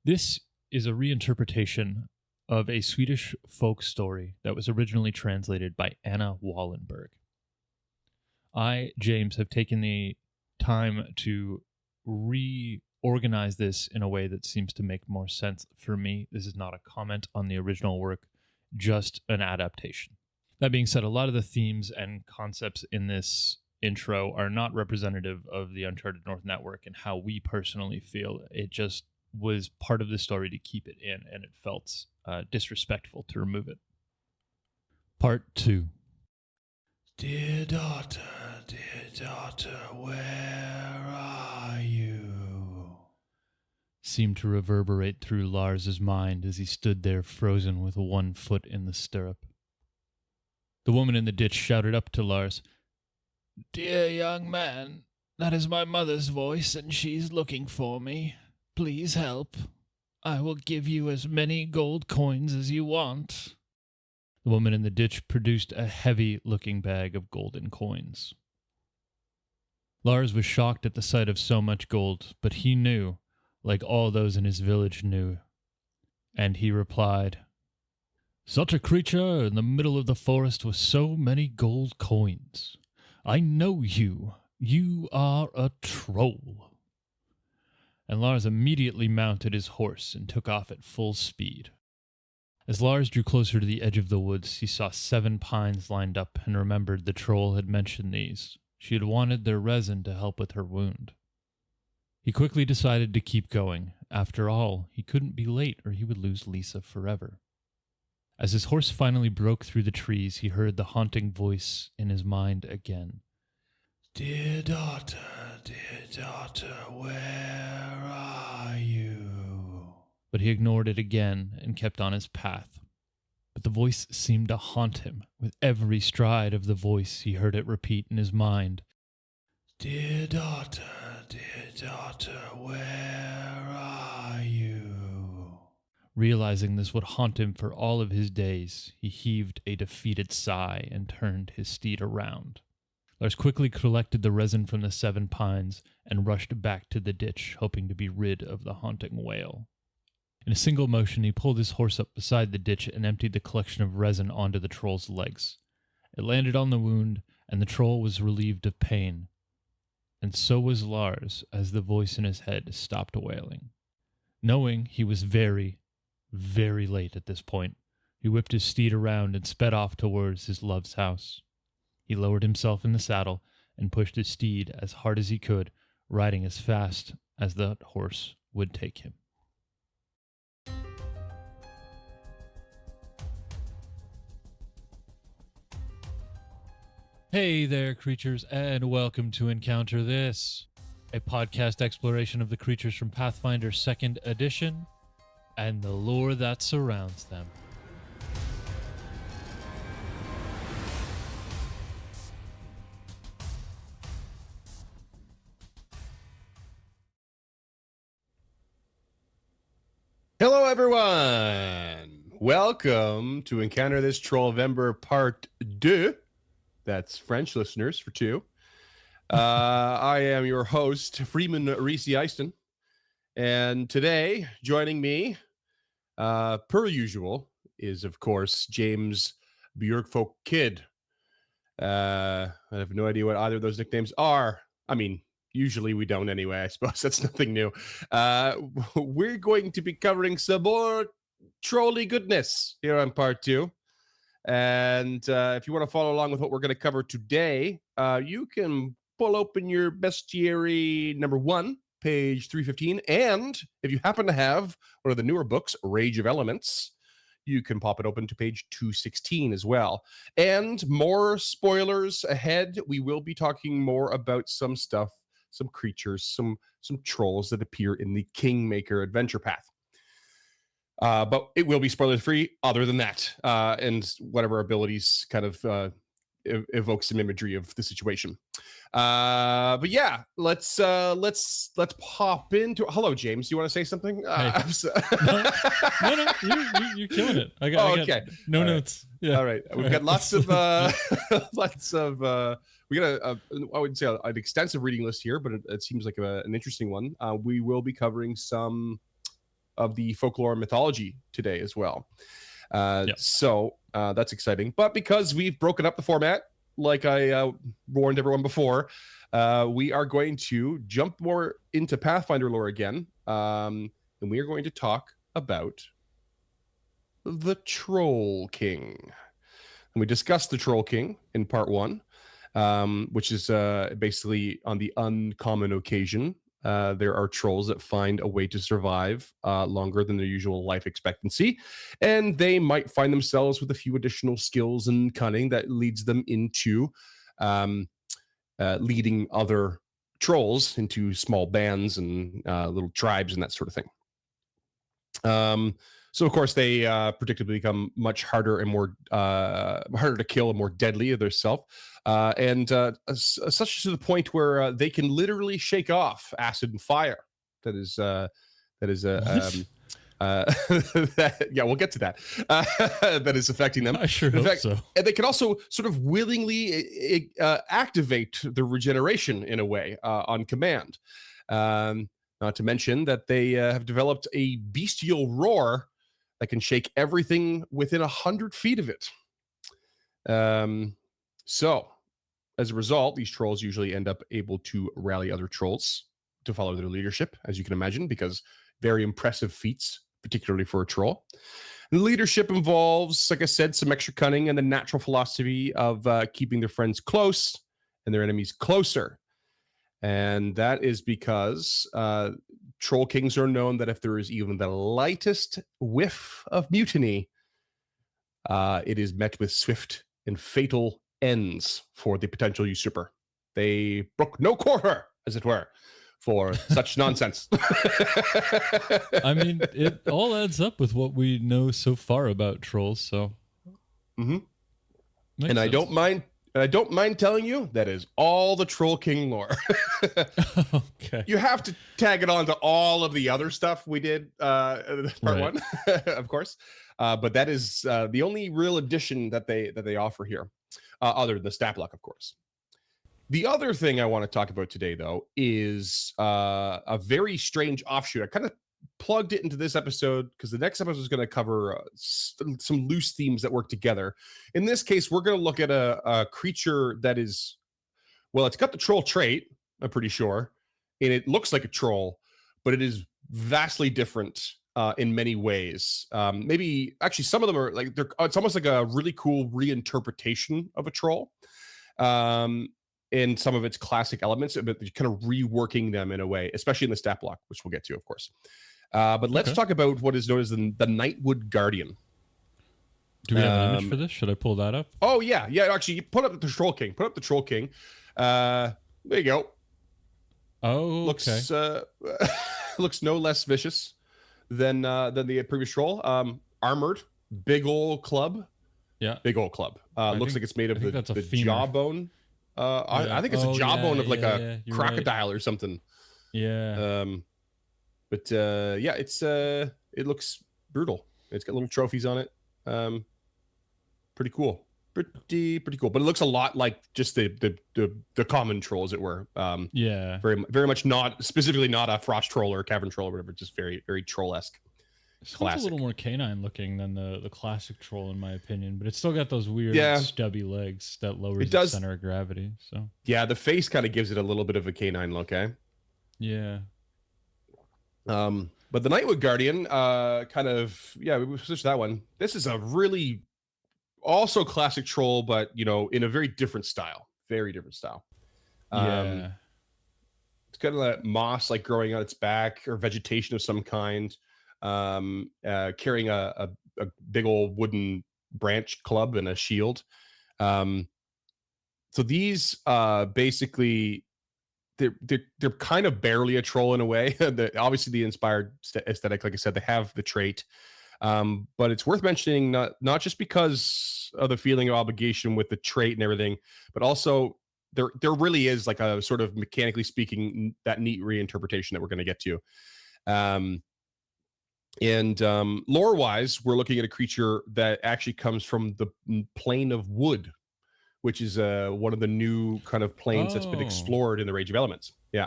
This is a reinterpretation of a Swedish folk story that was originally translated by Anna Wallenberg. I, James, have taken the time to reorganize this in a way that seems to make more sense for me. This is not a comment on the original work, just an adaptation. That being said, a lot of the themes and concepts in this intro are not representative of the Uncharted North Network and how we personally feel. It just was part of the story to keep it in, and it felt disrespectful to remove it. Part 2. Dear daughter, where are you? Seemed to reverberate through Lars's mind as he stood there frozen with one foot in the stirrup. The woman in the ditch shouted up to Lars, "Dear young man, that is my mother's voice, and she's looking for me. Please help. I will give you as many gold coins as you want." The woman in the ditch produced a heavy-looking bag of golden coins. Lars was shocked at the sight of so much gold, but he knew, like all those in his village knew, and he replied, "Such a creature in the middle of the forest with so many gold coins. I know you. You are a troll." And Lars immediately mounted his horse and took off at full speed. As Lars drew closer to the edge of the woods, he saw 7 pines lined up and remembered the troll had mentioned these. She had wanted their resin to help with her wound. He quickly decided to keep going. After all, he couldn't be late or he would lose Lisa forever. As his horse finally broke through the trees, he heard the haunting voice in his mind again. Dear daughter, where are you? But he ignored it again and kept on his path. But the voice seemed to haunt him. With every stride of the voice, he heard it repeat in his mind. Dear daughter, where are you? Realizing this would haunt him for all of his days, he heaved a defeated sigh and turned his steed around. Lars quickly collected the resin from the 7 pines and rushed back to the ditch, hoping to be rid of the haunting wail. In a single motion, he pulled his horse up beside the ditch and emptied the collection of resin onto the troll's legs. It landed on the wound, and the troll was relieved of pain. And so was Lars, as the voice in his head stopped wailing. Knowing he was very, very late at this point, he whipped his steed around and sped off towards his love's house. He lowered himself in the saddle and pushed his steed as hard as he could, riding as fast as the horse would take him. Hey there, creatures, and welcome to Encounter This, a podcast exploration of the creatures from Pathfinder 2nd Edition and the lore that surrounds them. Hello, everyone. Welcome to Encounter This Trollvember Part 2. That's French listeners for 2. I am your host, Freeman Reese-Eiston. And today, joining me, per usual, is, of course, James Björkfolk Kid. I have no idea what either of those nicknames are. I mean, usually we don't anyway, I suppose. That's nothing new. We're going to be covering some more trolly goodness here on Part 2. And if you want to follow along with what we're going to cover today, you can pull open your bestiary number 1, page 315. And if you happen to have one of the newer books, Rage of Elements, you can pop it open to page 216 as well. And more spoilers ahead. We will be talking more about some stuff, some creatures, some trolls that appear in the Kingmaker adventure path. But it will be spoiler-free other than that, and whatever abilities kind of evoke some imagery of the situation. But yeah, let's pop into. Hello, James. Do you want to say something? Hey. No, you're killing it. I got no notes. Right. Yeah. All right, we've got lots of we got I would say an extensive reading list here, but it seems like an interesting one. We will be covering some of the folklore and mythology today as well. Yep. So that's exciting. But because we've broken up the format, like I warned everyone before, we are going to jump more into Pathfinder lore again, and we are going to talk about the Troll King. And we discussed the Troll King in part 1, which is basically on the uncommon occasion. There are trolls that find a way to survive longer than their usual life expectancy, and they might find themselves with a few additional skills and cunning that leads them into leading other trolls into small bands and little tribes and that sort of thing. So of course they predictably become much harder and more harder to kill and more deadly of their self, and such to the point where they can literally shake off acid and fire. That is yeah, we'll get to that. That is affecting them. I sure hope so. And they can also sort of willingly activate the regeneration in a way on command. Not to mention that they have developed a bestial roar that can shake everything within 100 feet of it. So, as a result, these trolls usually end up able to rally other trolls to follow their leadership, as you can imagine, because very impressive feats, particularly for a troll. And leadership involves, like I said, some extra cunning and the natural philosophy of keeping their friends close and their enemies closer. And that is because troll kings are known that if there is even the lightest whiff of mutiny, it is met with swift and fatal ends for the potential usurper. They brook no quarter, as it were, for such nonsense. I mean, it all adds up with what we know so far about trolls. So, and sense. I don't mind telling you that is all the Troll King lore. Okay. You have to tag it on to all of the other stuff we did part 1, of course. But that is the only real addition that they offer here, other than the stat block, of course. The other thing I want to talk about today, though, is a very strange offshoot. I kind of plugged it into this episode because the next episode is going to cover some loose themes that work together. In this case, we're going to look at a creature that is, well, it's got the troll trait, I'm pretty sure, and it looks like a troll, but it is vastly different in many ways. Maybe actually some of them are like it's almost like a really cool reinterpretation of a troll. In some of its classic elements, but kind of reworking them in a way, especially in the stat block, which we'll get to, of course. But let's talk about what is known as the Nightwood Guardian. Do we have an image for this? Should I pull that up? Oh, yeah. Actually, put up the Troll King. Put up the Troll King. There you go. Oh, okay. Looks no less vicious than the previous troll. Armored, big old club. Yeah, big old club. Looks like it's made of the jawbone. I think it's a jawbone of like a crocodile or something. Yeah. But it looks brutal. It's got little trophies on it. Pretty cool. Pretty cool. But it looks a lot like just the common troll, as it were. Very very much not specifically not a frost troll or a cavern troll or whatever. Just very very troll-esque. It's a little more canine looking than the classic troll, in my opinion, but it's still got those weird stubby legs that lowers its center of gravity. So yeah, the face kind of gives it a little bit of a canine look, eh? Yeah. But the Nightwood Guardian, we switched that one. This is a really also classic troll, but in a very different style. Very different style. Yeah. It's kind of like moss like growing on its back or vegetation of some kind. Carrying a big old wooden branch club and a shield. So these basically they're kind of barely a troll in a way. Obviously the inspired aesthetic, like I said, they have the trait. But it's worth mentioning not just because of the feeling of obligation with the trait and everything, but also there really is like a sort of mechanically speaking that neat reinterpretation that we're going to get to. And lore-wise, we're looking at a creature that actually comes from the plane of wood, which is one of the new kind of planes that's been explored in the Rage of Elements. Yeah.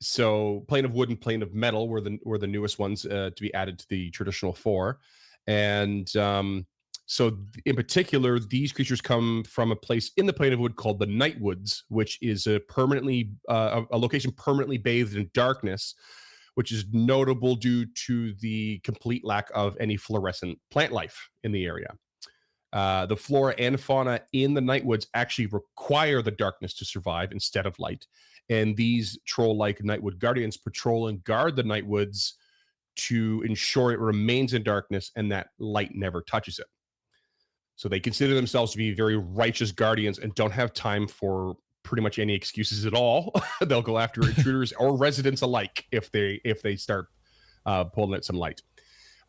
So plane of wood and plane of metal were the newest ones to be added to the traditional four, and so in particular, these creatures come from a place in the plane of wood called the Nightwoods, which is a location permanently bathed in darkness, which is notable due to the complete lack of any fluorescent plant life in the area. The flora and fauna in the Nightwoods actually require the darkness to survive instead of light. And these troll-like Nightwood guardians patrol and guard the Nightwoods to ensure it remains in darkness and that light never touches it. So they consider themselves to be very righteous guardians and don't have time for pretty much any excuses at all. They'll go after intruders or residents alike if they start pulling at some light.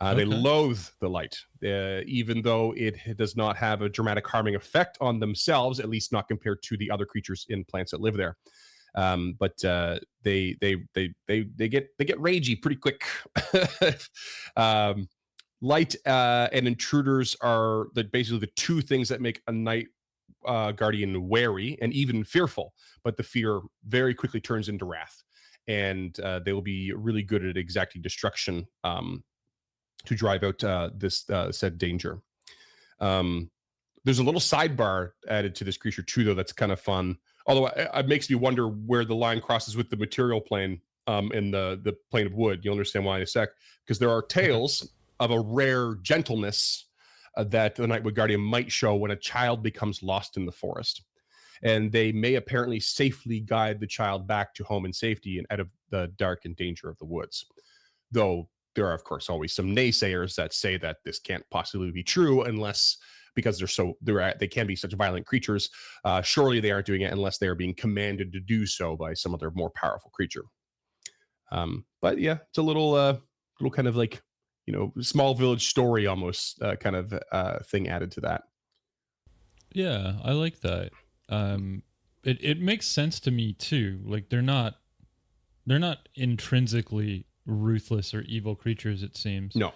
They loathe the light, even though it does not have a dramatic harming effect on themselves, at least not compared to the other creatures in plants that live there. But they get ragey pretty quick. Light and intruders are basically the two things that make a night guardian wary and even fearful. But the fear very quickly turns into wrath, and they will be really good at exacting destruction to drive out this said danger. There's a little sidebar added to this creature too, though, that's kind of fun. Although it makes me wonder where the line crosses with the material plane in the plane of wood. You'll understand why in a sec, because there are tales of a rare gentleness that the Nightwood Guardian might show when a child becomes lost in the forest. And they may apparently safely guide the child back to home and safety and out of the dark and danger of the woods. Though there are, of course, always some naysayers that say that this can't possibly be true unless, because they can be such violent creatures. Surely they aren't doing it unless they are being commanded to do so by some other more powerful creature. But yeah, it's a little kind of like, small village story almost kind of thing added to that. Yeah, I like that. It makes sense to me too. Like they're not intrinsically ruthless or evil creatures, it seems. No.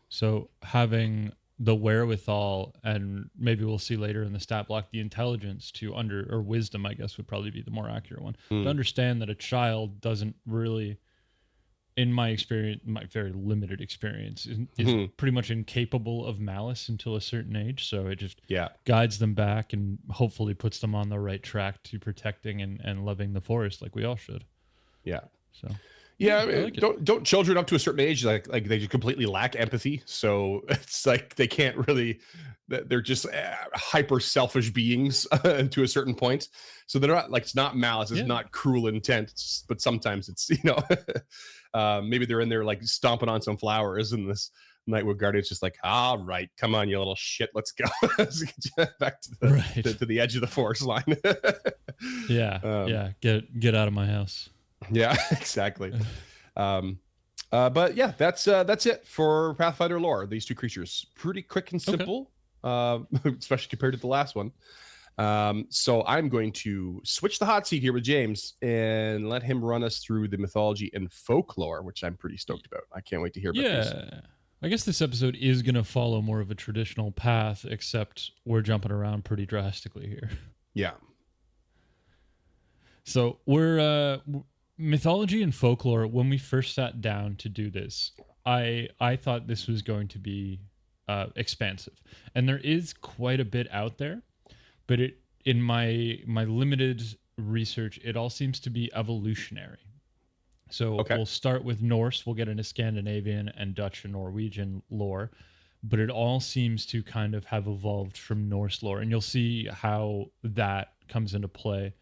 So having the wherewithal, and maybe we'll see later in the stat block, the intelligence or wisdom, I guess would probably be the more accurate one, to understand that a child doesn't really, in my experience, my very limited experience, is pretty much incapable of malice until a certain age. So it just guides them back and hopefully puts them on the right track to protecting and loving the forest like we all should. Yeah. So yeah, I mean, don't children up to a certain age like they just completely lack empathy. So it's like they can't really. They're just hyper selfish beings to a certain point. So they're not like, it's not malice, it's not cruel intent, but sometimes it's maybe they're in there like stomping on some flowers, and this Nightwood Guardian's just like, all right, come on, you little shit, let's go. Let's get you back to the edge of the forest line. Get out of my house. Yeah, exactly. But yeah, that's it for Pathfinder lore. These two creatures, pretty quick and simple, especially compared to the last one. So I'm going to switch the hot seat here with James and let him run us through the mythology and folklore, which I'm pretty stoked about. I can't wait to hear about these. I guess this episode is going to follow more of a traditional path, except we're jumping around pretty drastically here. Yeah. So we're mythology and folklore. When we first sat down to do this, I thought this was going to be expansive, and there is quite a bit out there. But in my limited research, it all seems to be evolutionary. So we'll start with Norse. We'll get into Scandinavian and Dutch and Norwegian lore, but it all seems to kind of have evolved from Norse lore, and you'll see how that comes into play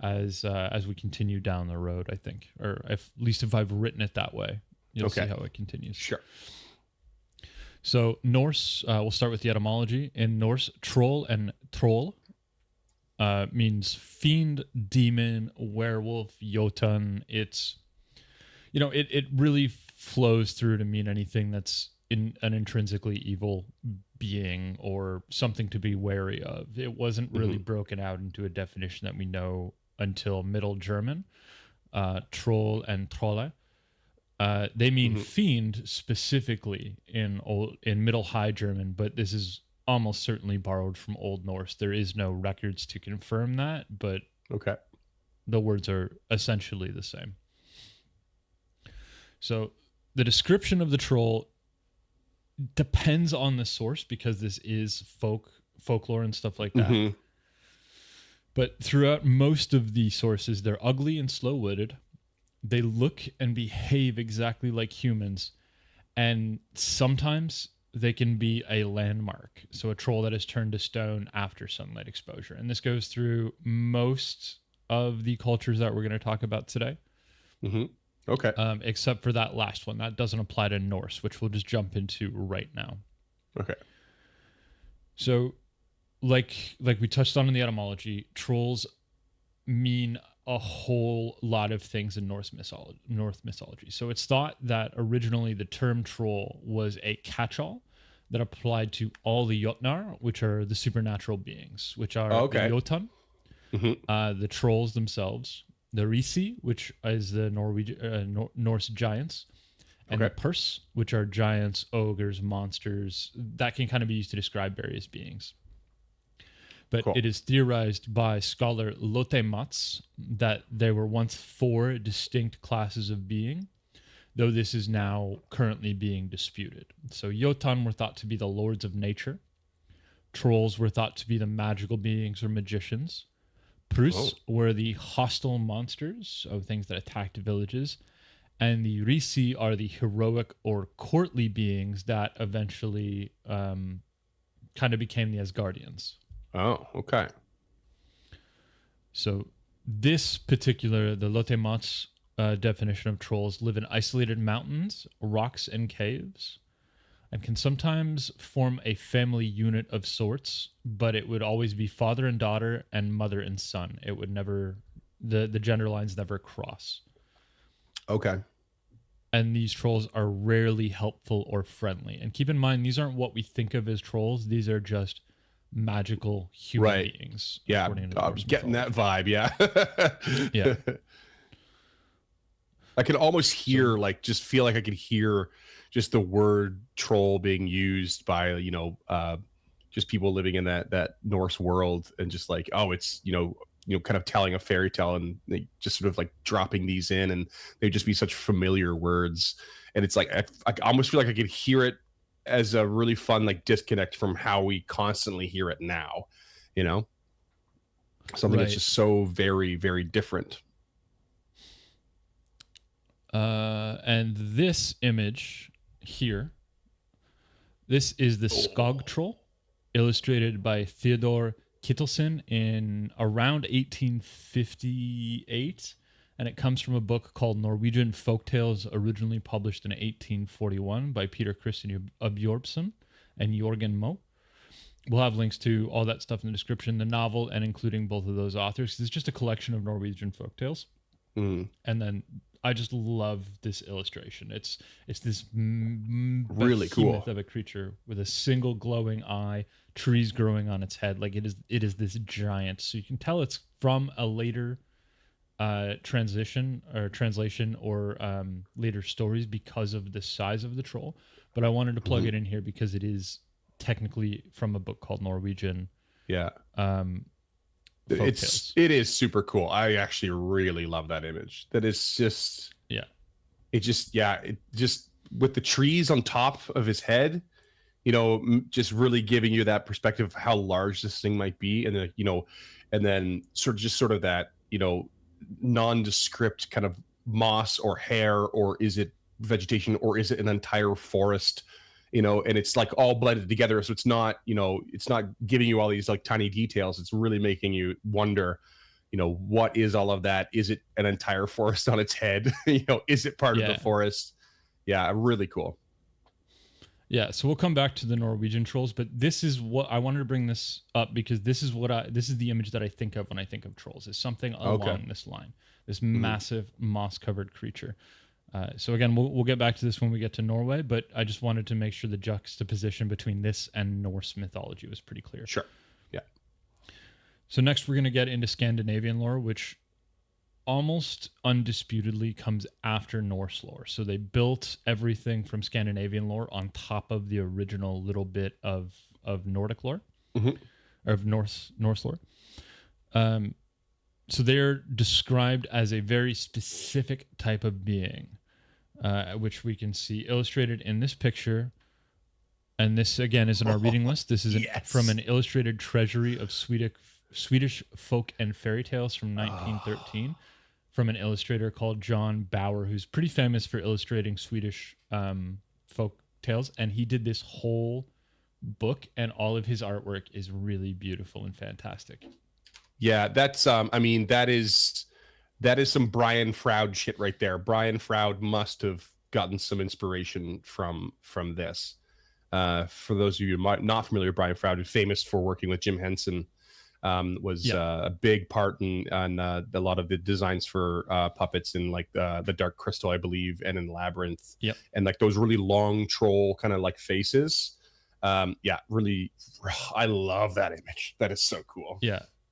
as we continue down the road, I think, or at least if I've written it that way, you'll see how it continues. Sure. So Norse, we'll start with the etymology. In Norse, troll and troll means fiend, demon, werewolf, jotun. It's, it really flows through to mean anything that's an intrinsically evil being or something to be wary of. It wasn't really broken out into a definition that we know until Middle German, troll and trolle. They mean fiend specifically in Middle High German, but this is almost certainly borrowed from Old Norse. There is no records to confirm that, but the words are essentially the same. So the description of the troll depends on the source because this is folklore and stuff like that. Mm-hmm. But throughout most of the sources, they're ugly and slow-witted. They look and behave exactly like humans, and sometimes they can be a landmark. So a troll that is turned to stone after sunlight exposure. And this goes through most of the cultures that we're going to talk about today. Mm-hmm. Okay. Except for that last one. That doesn't apply to Norse, which we'll just jump into right now. Okay. So, like we touched on in the etymology, trolls mean a whole lot of things in Norse mythology. So it's thought that originally the term troll was a catch-all that applied to all the Jotnar, which are the supernatural beings, which are the Jotun, the trolls themselves, the Risi, which is the Norse giants, and the Purs, which are giants, ogres, monsters. That can kind of be used to describe various beings. But it is theorized by scholar Lotte Mats that there were once 4 distinct classes of being, though this is now currently being disputed. So Jotun were thought to be the lords of nature. Trolls were thought to be the magical beings or magicians. Prus were the hostile monsters of things that attacked villages. And the Risi are the heroic or courtly beings that eventually kind of became the Asgardians. Oh, okay. So this particular, the Lotte Mats definition of trolls, live in isolated mountains, rocks, and caves, and can sometimes form a family unit of sorts, but it would always be father and daughter and mother and son. It would never, the gender lines never cross. Okay. And these trolls are rarely helpful or friendly. And keep in mind, these aren't what we think of as trolls. These are just magical human beings. Yeah, I'm getting that vibe. Yeah. Yeah. I could almost hear, just feel like I could hear just the word troll being used by, just people living in that Norse world, and just like, oh, it's, kind of telling a fairy tale, and they just sort of like dropping these in, and they'd just be such familiar words. And it's like, I almost feel like I could hear it as a really fun, disconnect from how we constantly hear it now, something that's just so very, very different. And this image here, this is the Skog troll, illustrated by Theodor Kittelsen in around 1858, and it comes from a book called Norwegian Folktales, originally published in 1841 by Peter Christian Bjorpson and Jorgen Moe. We'll have links to all that stuff in the description, the novel, and including both of those authors. It's just a collection of Norwegian folktales. And then I just love this illustration. It's this really cool of a creature with a single glowing eye, trees growing on its head. Like it is this giant. So you can tell it's from a later translation or later stories because of the size of the troll. But I wanted to plug it in here because it is technically from a book called Norwegian. Yeah. Folktales. It is super cool. I actually really love that image. That is just it just with the trees on top of his head, just really giving you that perspective of how large this thing might be, and then and then sort of that nondescript kind of moss or hair, or is it vegetation, or is it an entire forest? And it's like all blended together. So it's not, it's not giving you all these tiny details. It's really making you wonder, what is all of that? Is it an entire forest on its head? Is it part of the forest? Yeah, really cool. Yeah, so we'll come back to the Norwegian trolls, but this is what I wanted to bring this up because this is the image that I think of when I think of trolls, is something along this line, this massive moss-covered creature. So again, we'll get back to this when we get to Norway, but I just wanted to make sure the juxtaposition between this and Norse mythology was pretty clear. Sure. Yeah. So next we're going to get into Scandinavian lore, which almost undisputedly comes after Norse lore. So they built everything from Scandinavian lore on top of the original little bit of Nordic lore, or of Norse lore. So they're described as a very specific type of being. which we can see illustrated in this picture. And this, again, is in our reading list. This is from an illustrated treasury of Swedish folk and fairy tales from 1913 from an illustrator called John Bauer, who's pretty famous for illustrating Swedish folk tales. And he did this whole book, and all of his artwork is really beautiful and fantastic. Yeah, that's I mean, that is some Brian Froud shit right there. Brian Froud must have gotten some inspiration from this. For those of you not familiar with Brian Froud, who's famous for working with Jim Henson, was a big part in a lot of the designs for puppets in like the Dark Crystal, I believe, and in Labyrinth. Yep. And like those really long troll kind of like faces. Really, I love that image. That is so cool.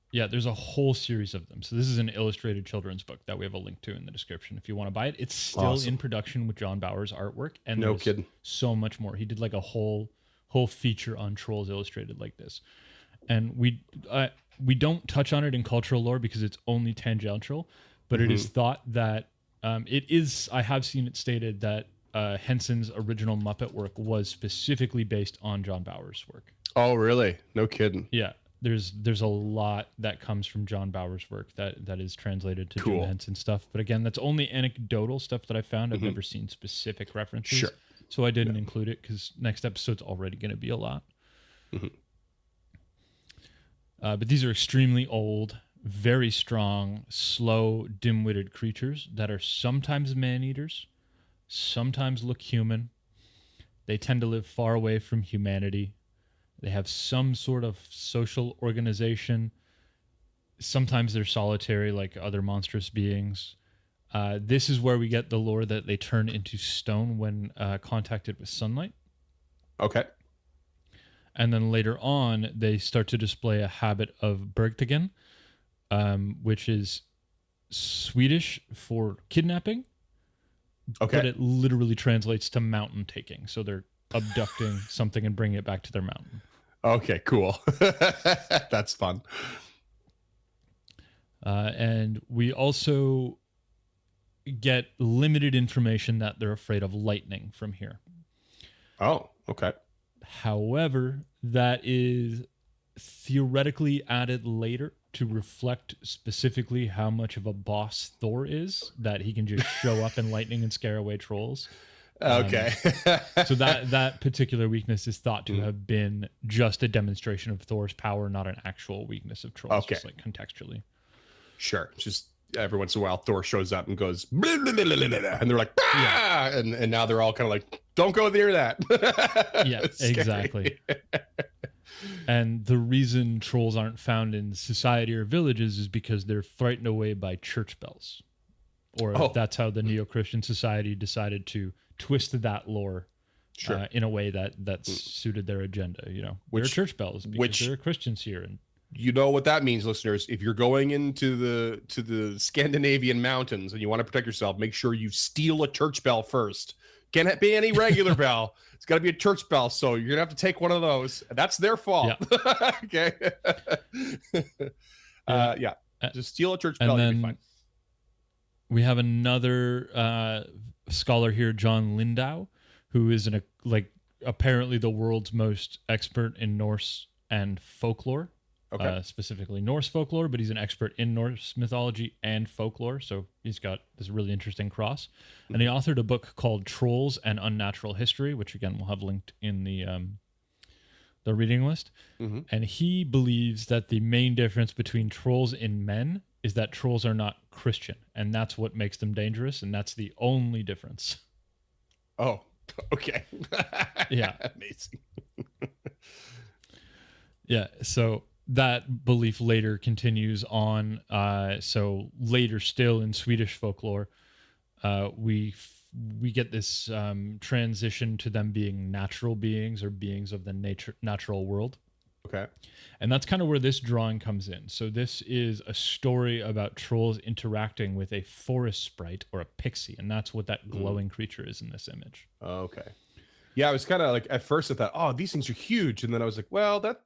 Yeah, there's a whole series of them. So this is an illustrated children's book that we have a link to in the description if you want to buy it. It's still in production with John Bauer's artwork, and no kidding, so much more. He did like a whole feature on trolls illustrated like this, and we don't touch on it in cultural lore because it's only tangential, but it is thought that it is. I have seen it stated that Henson's original Muppet work was specifically based on John Bauer's work. Oh, really? No kidding. Yeah. There's a lot that comes from John Bauer's work that is translated to Jim Henson stuff. But again, that's only anecdotal stuff that I found. I've never seen specific references. Sure. So I didn't include it because next episode's already going to be a lot. But these are extremely old, very strong, slow, dim-witted creatures that are sometimes man-eaters, sometimes look human. They tend to live far away from humanity. They have some sort of social organization. Sometimes they're solitary like other monstrous beings. This is where we get the lore that they turn into stone when contacted with sunlight. Okay. And then later on, they start to display a habit of bergtagen, which is Swedish for kidnapping. Okay. But it literally translates to mountain taking. So they're abducting something and bringing it back to their mountain. Okay, cool. That's fun. And we also get limited information that they're afraid of lightning from here. Oh, okay. However, that is theoretically added later to reflect specifically how much of a boss Thor is, that he can just show up in lightning and scare away trolls. Okay. So that particular weakness is thought to have been just a demonstration of Thor's power, not an actual weakness of trolls, just like contextually. Sure. Just every once in a while, Thor shows up and goes, blah, blah, blah, blah, blah, and they're like, bah! And now they're all kind of like, don't go near that. Yeah, exactly. And the reason trolls aren't found in society or villages is because they're frightened away by church bells. Or that's how the Neo-Christian Society decided to twist that lore in a way that suited their agenda. You know, there are church bells because there are Christians here. And you know what that means, listeners. If you're going into the Scandinavian mountains and you want to protect yourself, make sure you steal a church bell first. Can't it be any regular bell? It's got to be a church bell. So you're gonna have to take one of those. That's their fault. Yeah. Okay. Just steal a church bell. You'll be fine. We have another scholar here, John Lindau, who is apparently the world's most expert in Norse and folklore. Specifically Norse folklore, but he's an expert in Norse mythology and folklore, so he's got this really interesting cross. And he authored a book called Trolls and Unnatural History, which again we'll have linked in the reading list. And he believes that the main difference between trolls and men is that trolls are not Christian, and that's what makes them dangerous, and that's the only difference. Oh, okay. Yeah. Amazing. Yeah, so that belief later continues on. So later still in Swedish folklore, we get this transition to them being natural beings or beings of the natural world. Okay. And that's kind of where this drawing comes in. So this is a story about trolls interacting with a forest sprite or a pixie, and that's what that glowing creature is in this image. Okay. Yeah, I was kind of like, at first I thought, oh, these things are huge. And then I was like, well, that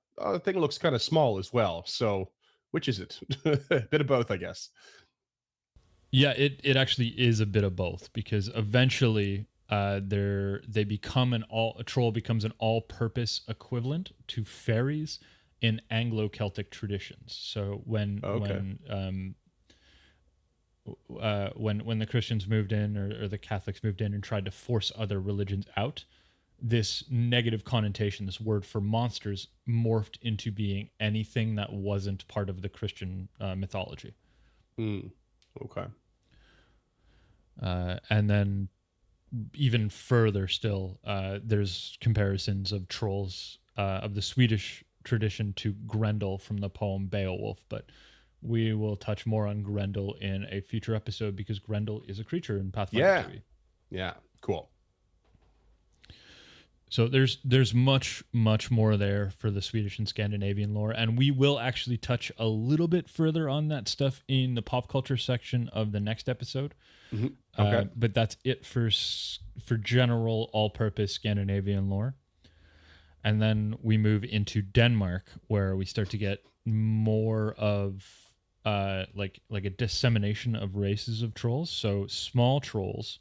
thing looks kind of small as well. So which is it? A bit of both, I guess. Yeah, it actually is a bit of both because eventually a troll becomes an all-purpose equivalent to fairies in Anglo-Celtic traditions. So Okay. when the Christians moved in or the Catholics moved in and tried to force other religions out, this negative connotation, this word for monsters, morphed into being anything that wasn't part of the Christian mythology. Mm, okay. And then even further still, there's comparisons of trolls of the Swedish tradition to Grendel from the poem Beowulf, but we will touch more on Grendel in a future episode because Grendel is a creature in Pathfinder Yeah. 2e. Yeah. Cool. So there's much more there for the Swedish and Scandinavian lore, and we will actually touch a little bit further on that stuff in the pop culture section of the next episode. Hmm. Okay. But that's it for general all-purpose Scandinavian lore, and then we move into Denmark, where we start to get more of like a dissemination of races of trolls. So small trolls.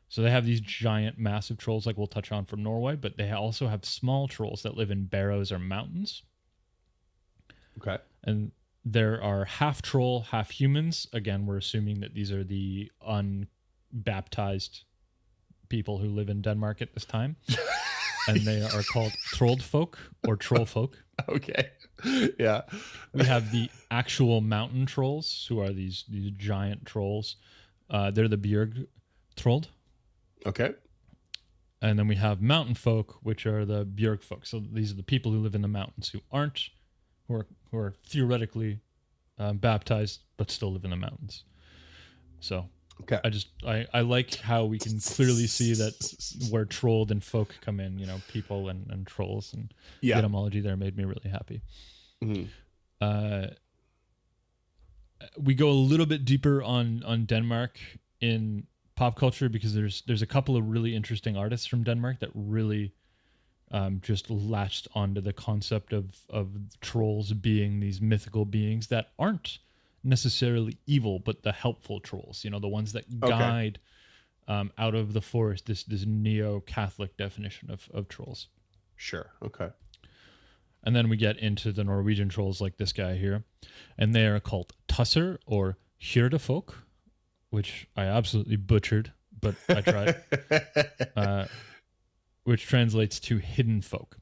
So they have these giant, massive trolls, like we'll touch on from Norway, but they also have small trolls that live in barrows or mountains. Okay. And there are half troll, half humans. Again, we're assuming that these are the unbaptized people who live in Denmark at this time. And they are called Trollfolk or Trollfolk. Okay. Yeah. We have the actual mountain trolls, who are these giant trolls. They're the Björg Troll. Okay. And then we have mountain folk, which are the Björk folk. So these are the people who live in the mountains who are theoretically baptized but still live in the mountains. So Okay. I like how we can clearly see that where trolled and folk come in. People and trolls, and the Yeah. etymology there made me really happy. Hmm. We go a little bit deeper on Denmark in pop culture because there's a couple of really interesting artists from Denmark that really just latched onto the concept of trolls being these mythical beings that aren't necessarily evil, but the helpful trolls. The ones that guide out of the forest. This neo-Catholic definition of trolls. Sure. Okay. And then we get into the Norwegian trolls like this guy here, and they are called Tusser or Hyrdefolk, which I absolutely butchered, but I tried, which translates to hidden folk.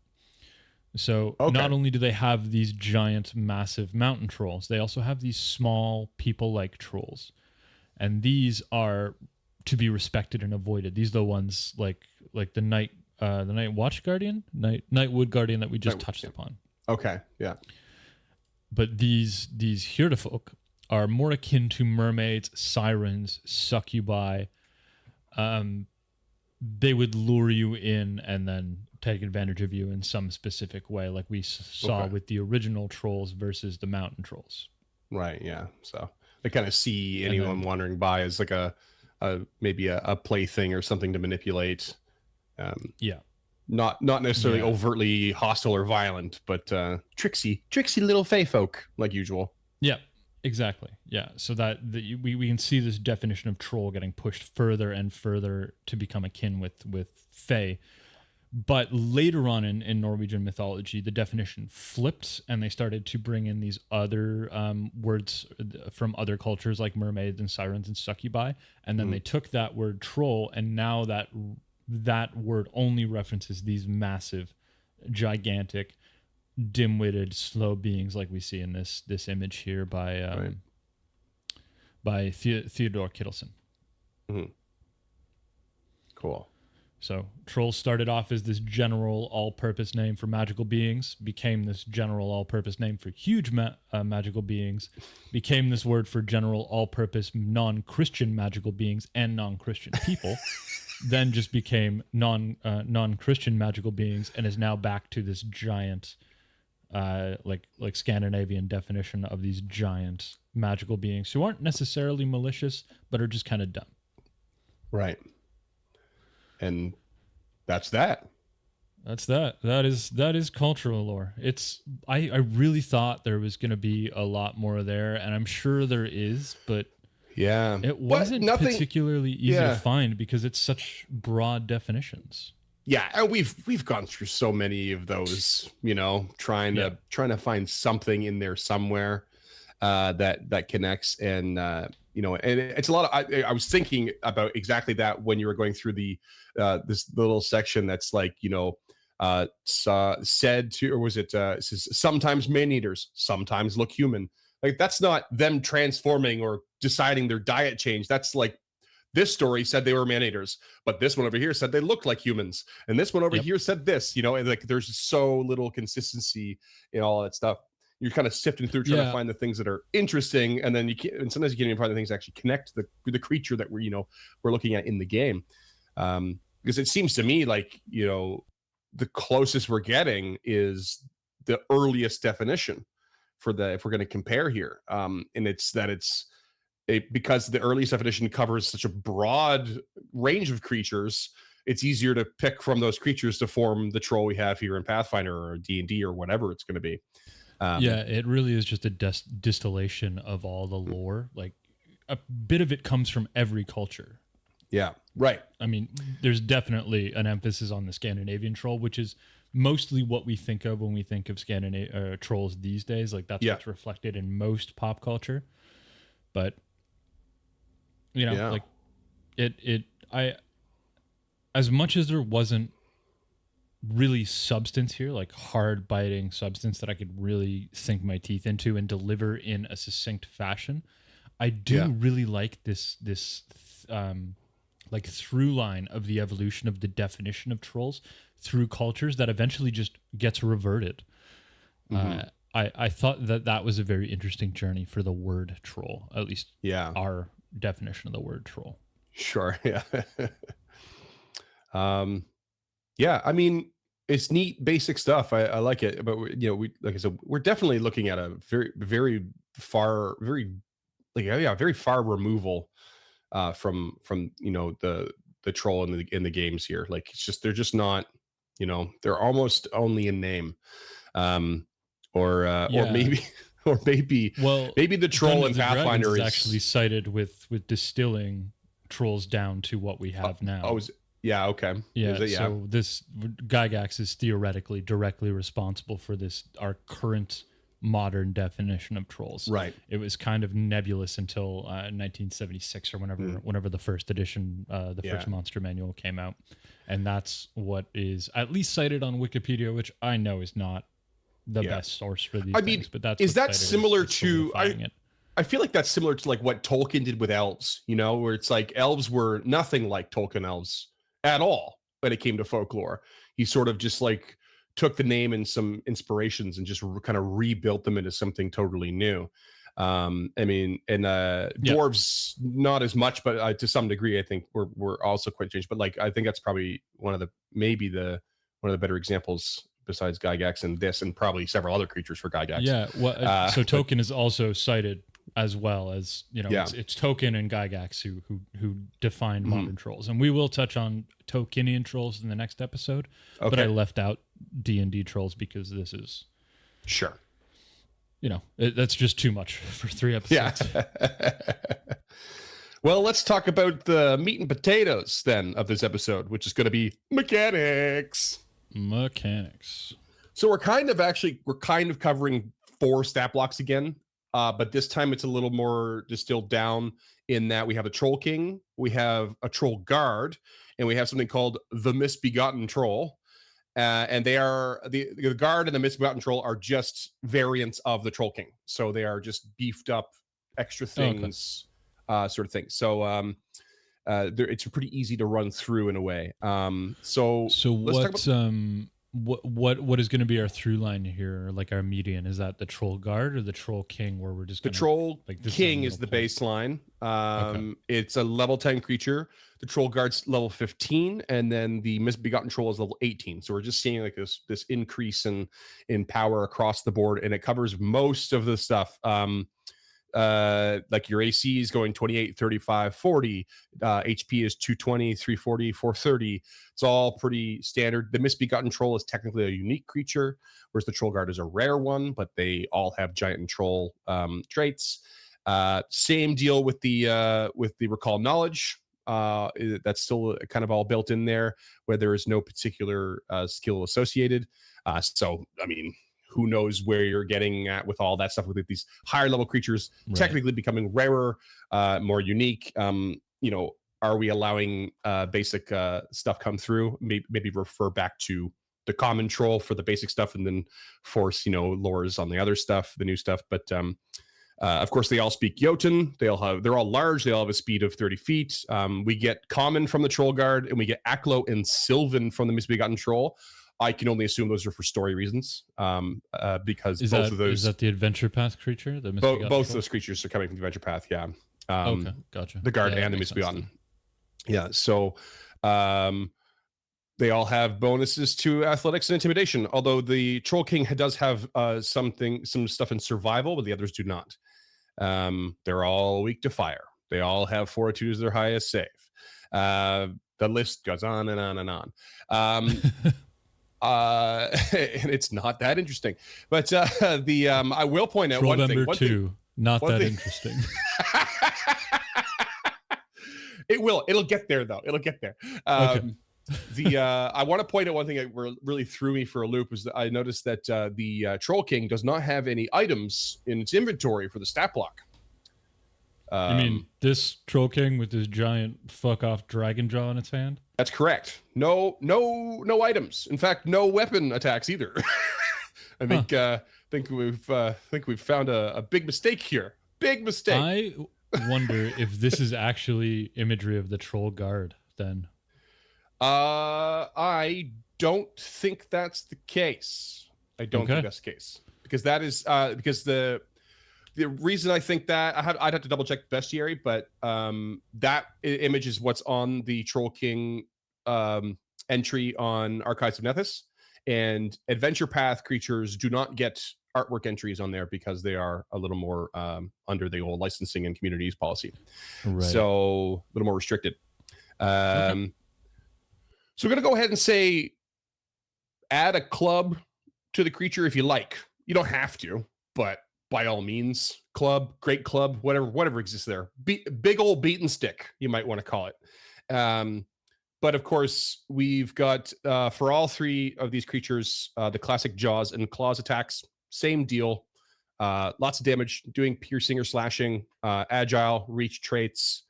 So not only do they have these giant, massive mountain trolls, they also have these small people-like trolls. And these are to be respected and avoided. These are the ones like the night watch guardian, night wood guardian that we just touched upon. Okay. Yeah. But these Hyrdefolk are more akin to mermaids, sirens, succubi. They would lure you in and then take advantage of you in some specific way, like we saw with the original trolls versus the mountain trolls. Right. Yeah. So they kind of see anyone wandering by as like maybe a plaything or something to manipulate. Yeah. Not necessarily overtly hostile or violent, but tricksy little fey folk like usual. Yeah, exactly. Yeah, so we can see this definition of troll getting pushed further and further to become akin with fey. But later on in Norwegian mythology, the definition flipped, and they started to bring in these other words from other cultures like mermaids and sirens and succubi, and then they took that word troll, and now that word only references these massive, gigantic, dim-witted, slow beings like we see in this image here by Theodore Kittelsen. Mm-hmm. Cool. So trolls started off as this general all-purpose name for magical beings, became this general all-purpose name for huge magical beings, became this word for general all-purpose non-Christian magical beings and non-Christian people, then just became non-Christian magical beings, and is now back to this giant, like Scandinavian definition of these giant magical beings who aren't necessarily malicious, but are just kind of dumb. Right. And that's that. That is cultural lore. I really thought there was going to be a lot more there, and I'm sure there is, but Yeah. It But wasn't nothing. particularly easy to Yeah. find because it's such broad definitions. Yeah, and we've gone through so many of those, trying Yeah. to find something in there somewhere that connects, and and it's a lot of. I was thinking about exactly that when you were going through the this little section that's like said to, or was it says, sometimes man eaters sometimes look human. Like that's not them transforming or deciding their diet change. That's like this story said they were man eaters, but this one over here said they looked like humans, and this one over Yep. here said this. And like there's so little consistency in all that stuff. You're kind of sifting through trying to find the things that are interesting, and then you can't. And sometimes you can't even find the things that actually connect to the creature that we're looking at in the game. Because it seems to me like the closest we're getting is the earliest definition for if we're going to compare here, and it's because the earliest definition covers such a broad range of creatures, it's easier to pick from those creatures to form the troll we have here in Pathfinder or D&D or whatever it's going to be. It really is just a distillation of all the lore. Like a bit of it comes from every culture. Yeah, right. I mean, there's definitely an emphasis on the Scandinavian troll, which is mostly what we think of when we think of trolls these days. Like that's what's reflected in most pop culture. But like as much as there wasn't really substance here, like hard biting substance that I could really sink my teeth into and deliver in a succinct fashion, I do really like this like through line of the evolution of the definition of trolls through cultures that eventually just gets reverted. I thought that was a very interesting journey for the word troll, at least our definition of the word troll. Sure. Yeah. I mean, it's neat, basic stuff. I like it, but we like I said, we're definitely looking at a very, very far, very very far removal from the troll in the games here. Like it's just they're just not, they're almost only in name, or maybe. Or maybe the troll in Pathfinder is actually cited with distilling trolls down to what we have now. Okay. So this Gygax is theoretically directly responsible for our current modern definition of trolls. Right. It was kind of nebulous until 1976 or whenever the first edition, first monster manual came out, and that's what is at least cited on Wikipedia, which I know is not the best source for these things, but that's similar to I feel like that's similar to like what Tolkien did with elves, where it's like elves were nothing like Tolkien elves at all when it came to folklore. He sort of just like took the name and some inspirations and just kind of rebuilt them into something totally new. Dwarves not as much, but to some degree I think we're also quite changed. But like I think that's probably one of the better examples besides Gygax and this, and probably several other creatures for Gygax. So Token is also cited as well as it's Token and Gygax who defined modern trolls, and we will touch on Tokenian trolls in the next episode. But I left out D&D trolls because this is that's just too much for 3 episodes. Well, let's talk about the meat and potatoes then of this episode, which is going to be mechanics. So we're kind of covering 4 stat blocks again, but this time it's a little more distilled down in that we have a troll king, we have a troll guard, and we have something called the misbegotten troll. And they are the guard and the misbegotten troll are just variants of the troll king, so they are just beefed up extra things, sort of thing. So it's pretty easy to run through in a way. So what is going to be our through line here, like our median? Is that the troll guard or the troll king, where we're just the troll king is the baseline. It's a level 10 creature. The troll guard's level 15, and then the misbegotten troll is level 18. So we're just seeing like this increase in power across the board, and it covers most of the stuff. Like your AC is going 28, 35, 40. HP is 220, 340, 430. It's all pretty standard. The misbegotten troll is technically a unique creature, whereas the troll guard is a rare one, but they all have giant and troll traits. Same deal with the recall knowledge. That's still kind of all built in there, where there is no particular skill associated. So, I mean, who knows where you're getting at with all that stuff with these higher level creatures technically becoming rarer, more unique. Are we allowing basic stuff come through? Maybe refer back to the common troll for the basic stuff, and then force lores on the other stuff, the new stuff. But of course, they all speak Jotun. They're all large. They all have a speed of 30 feet. We get common from the Troll Guard, and we get Aklo and Sylvan from the Misbegotten Troll. I can only assume those are for story reasons, because both of those. Is that the Adventure Path creature? The both those creatures are coming from the Adventure Path. Yeah. Okay, gotcha. The Guard and the Misbegotten. Yeah. So, they all have bonuses to athletics and intimidation. Although the Troll King does have some stuff in survival, but the others do not. They're all weak to fire. They all have fortitude as their highest save. The list goes on and on and on. And it's not that interesting. But I will point out one thing. Not that interesting. It'll get there though. It'll get there. Okay. I want to point out one thing that really threw me for a loop was that I noticed that the Troll King does not have any items in its inventory for the stat block. You mean this Troll King with this giant fuck off dragon jaw in its hand? That's correct. No items. In fact, no weapon attacks either. I think we've found a big mistake here. Big mistake. I wonder if this is actually imagery of the Troll Guard then. I don't think that's the case. I don't think that's the case, because that is because the reason I think that I'd have to double check the bestiary, but that image is what's on the Troll King entry on Archives of Nethys, and Adventure Path creatures do not get artwork entries on there because they are a little more under the old licensing and communities policy, so a little more restricted. So we're going to go ahead and say add a club to the creature if you like. You don't have to, but by all means, great club, whatever exists there. Big old beaten stick, you might want to call it. But of course, we've got, for all three of these creatures, the classic jaws and claws attacks. Same deal. Lots of damage, doing piercing or slashing, agile, reach traits,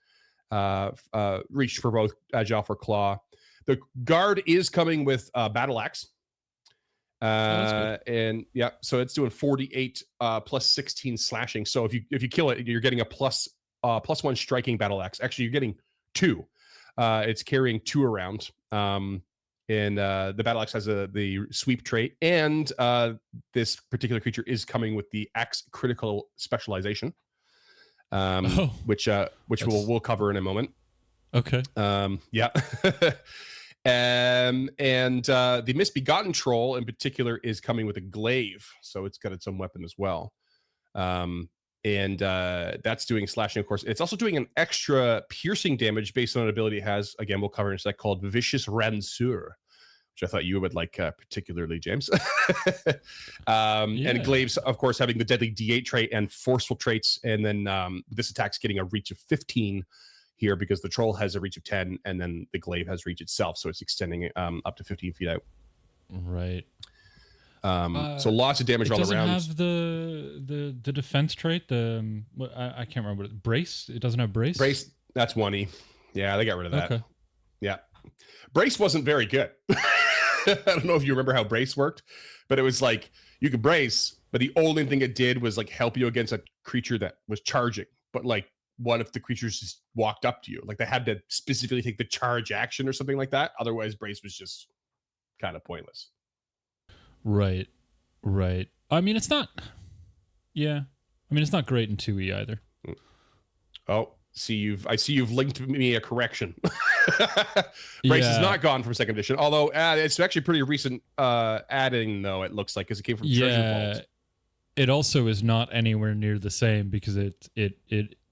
reach for both, agile for claw. The Guard is coming with Battle Axe. And yeah, so it's doing 48 plus 16 slashing. So if you kill it, you're getting a plus 1 striking Battle Axe. Actually, you're getting 2. It's carrying 2 around. And the Battle Axe has the sweep trait, and this particular creature is coming with the Axe critical specialization, which we'll cover in a moment. Okay. Yeah. And the Misbegotten Troll in particular is coming with a glaive, so it's got its own weapon as well. And that's doing slashing, of course. It's also doing an extra piercing damage based on an ability it has. Again, we'll cover in a sec, called Vicious Ranseur, which I thought you would like particularly, James. And glaives, of course, having the deadly D8 trait and forceful traits. And then this attack's getting a reach of 15 here because the troll has a reach of 10, and then the glaive has reach itself, so it's extending it up to 15 feet out. Right. So lots of damage all around. It doesn't have the defense trait. I can't remember what brace. It doesn't have brace. Brace. That's 1E. Yeah, they got rid of that. Okay. Yeah, brace wasn't very good. I don't know if you remember how brace worked, but it was like you could brace, but the only thing it did was like help you against a creature that was charging. But like, what if the creatures just walked up to you? Like they had to specifically take the charge action or something like that. Otherwise, brace was just kind of pointless. Right. I mean, it's not. Yeah. I mean, it's not great in 2E either. Oh, I see you've linked me a correction. Brace is not gone from second edition, although it's actually pretty recent adding, though, it looks like, because it came from Treasure Vault. It also is not anywhere near the same because it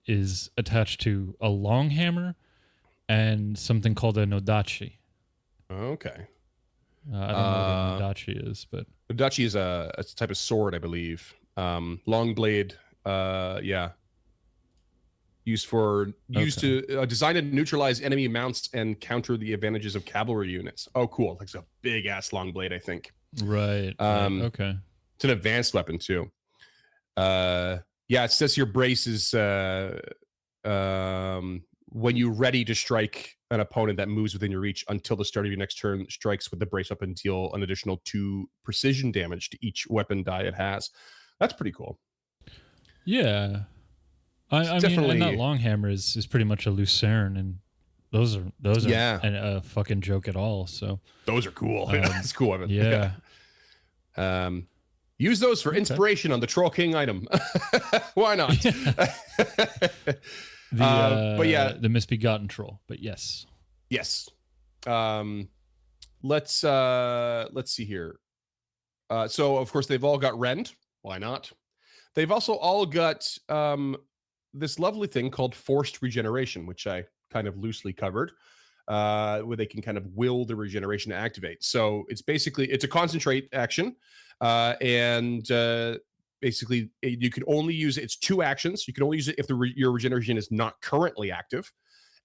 is attached to a long hammer and something called a nodachi. Okay. I don't know what a nodachi is, but nodachi is a type of sword, I believe. Long blade. Yeah. Used to design to neutralize enemy mounts and counter the advantages of cavalry units. Oh, cool! Like it's a big ass long blade, I think. Right. Okay. It's an advanced weapon too. Yeah, it says your brace is when you're ready to strike an opponent that moves within your reach until the start of your next turn, strikes with the brace up and deal an additional 2 precision damage to each weapon die it has. That's pretty cool. Yeah. I mean, and that long hammer is pretty much a lucerne, and those are a fucking joke at all. So those are cool. That's cool. I mean, yeah. Use those for inspiration on the Troll King item. Why not? But yeah, the misbegotten troll. But yes. Let's see here. So of course they've all got rend. Why not? They've also all got this lovely thing called forced regeneration, which I kind of loosely covered, where they can kind of will the regeneration to activate. So it's a concentrate action, and basically you can only use it's 2 actions. You can only use it if your regeneration is not currently active,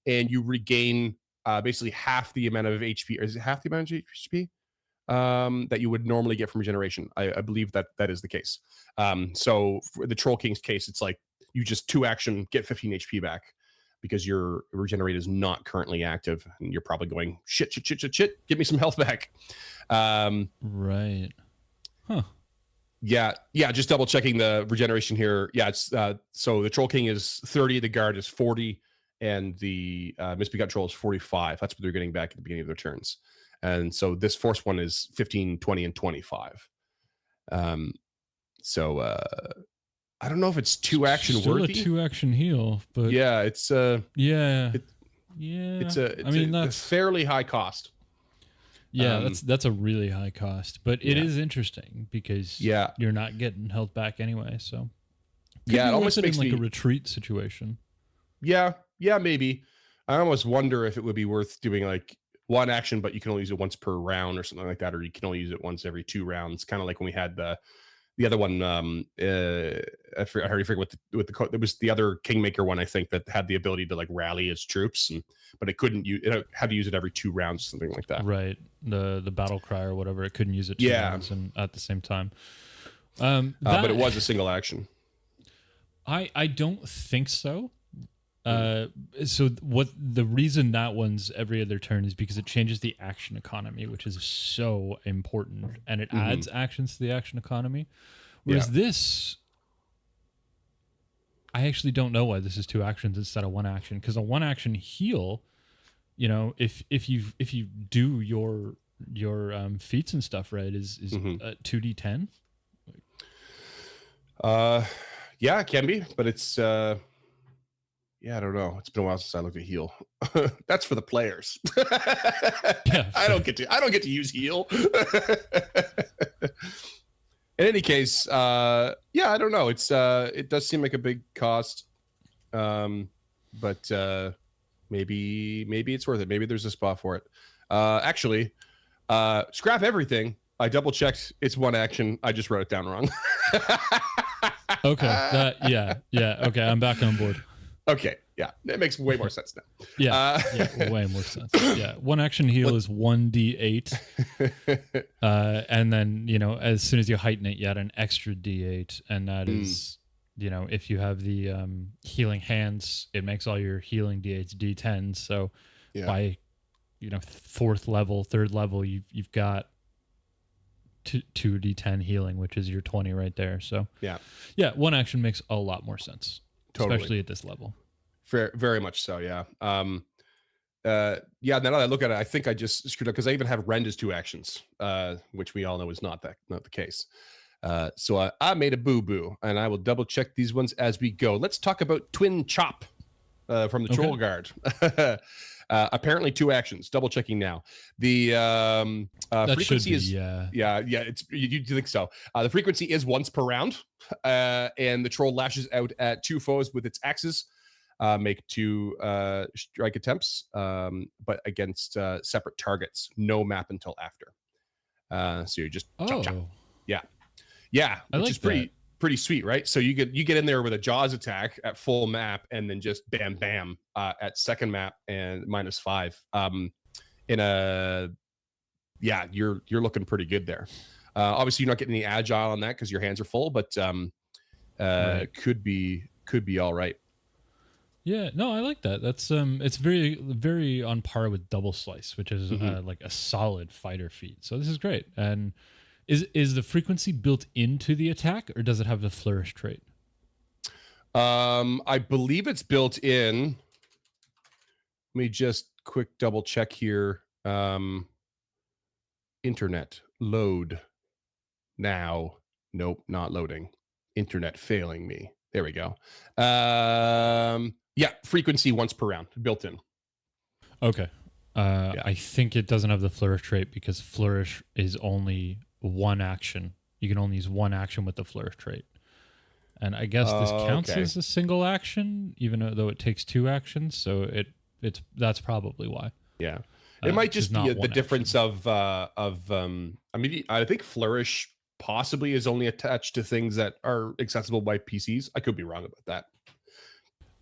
and you regain basically half the amount of HP. Or is it half the amount of HP that you would normally get from regeneration? I believe that is the case. So for the Troll King's case, it's like you just 2 action get 15 HP back because your regenerate is not currently active, and you're probably going shit, give me some health back. Right. Huh. Yeah, just double checking the regeneration here. Yeah, it's so the Troll King is 30, the Guard is 40, and the Misbegotten Troll is 45. That's what they're getting back at the beginning of their turns. And so this force one is 15, 20, and 25. So I don't know if it's 2 action still worthy. A 2 action heal, but yeah, it's it's a fairly high cost. Yeah, that's a really high cost, but it is interesting because you're not getting health back anyway. So it almost makes like a retreat situation. Yeah, maybe. I almost wonder if it would be worth doing like 1 action, but you can only use it once per round or something like that, or you can only use it once every 2 rounds, kind of like when we had the other one. I already forget what the it was the other Kingmaker one, I think, that had the ability to like rally its troops, but it couldn't use it had to use it every 2 rounds, something like that. Right. The battle cry or whatever, it couldn't use it 2 rounds and at the same time. But it was a single action. I don't think so. So what the reason that one's every other turn is because it changes the action economy, which is so important, and it adds actions to the action economy. Whereas this, I actually don't know why this is 2 actions instead of 1 action, because a 1 action heal, you know, if you do your feats and stuff right, is 2d10. Yeah, it can be, but it's I don't know. It's been a while since I looked at heal. That's for the players. Yeah, I don't get to use heal. In any case, I don't know. It's it does seem like a big cost, but maybe it's worth it. Maybe there's a spot for it. Actually, scrap everything. I double checked. It's 1 action. I just wrote it down wrong. Okay. Okay, I'm back on board. Okay, yeah, it makes way more sense now. Way more sense. Yeah, 1 action heal is 1d8, and then as soon as you heighten it, you add an extra d8, and that is, if you have the healing hands, it makes all your healing d8s d10s. So by 4th level, 3rd level, you've got 2 d10 healing, which is your 20 right there. So 1 action makes a lot more sense. Totally. Especially at this level. Very much so, yeah. Now that I look at it, I think I just screwed up because I even have rend as 2 actions, which we all know is not the case. So I made a boo-boo, and I will double check these ones as we go. Let's talk about Twin Chop from the Troll Guard. Apparently 2 actions. Double checking now. The frequency is it's you think so. The frequency is once per round, and the troll lashes out at 2 foes with its axes. Make 2 strike attempts, but against separate targets. No map until after. So you're just chop chop. Yeah, which is pretty pretty sweet, right? So you get in there with a Jaws attack at full map, and then just bam, bam at second map and -5. In a you're looking pretty good there. Obviously, you're not getting any agile on that because your hands are full, but Right. could be all right. Yeah, no, I like that. That's it's very very on par with double slice, which is Mhm. like a solid fighter feat. So this is great. And is the frequency built into the attack, or does it have the flourish trait? I believe it's built in. Let me just quick double check here. Internet load now. Nope, not loading. Internet failing me. There we go. Yeah, frequency once per round built in. Okay. Yeah. I think it doesn't have the flourish trait because flourish is only one action. You can only use one action with the flourish trait. And I guess this counts Okay. as a single action, even though it takes two actions. So that's probably why. Yeah. It might Which is just be not the one difference action. I mean, I think flourish possibly is only attached to things that are accessible by PCs. I could be wrong about that.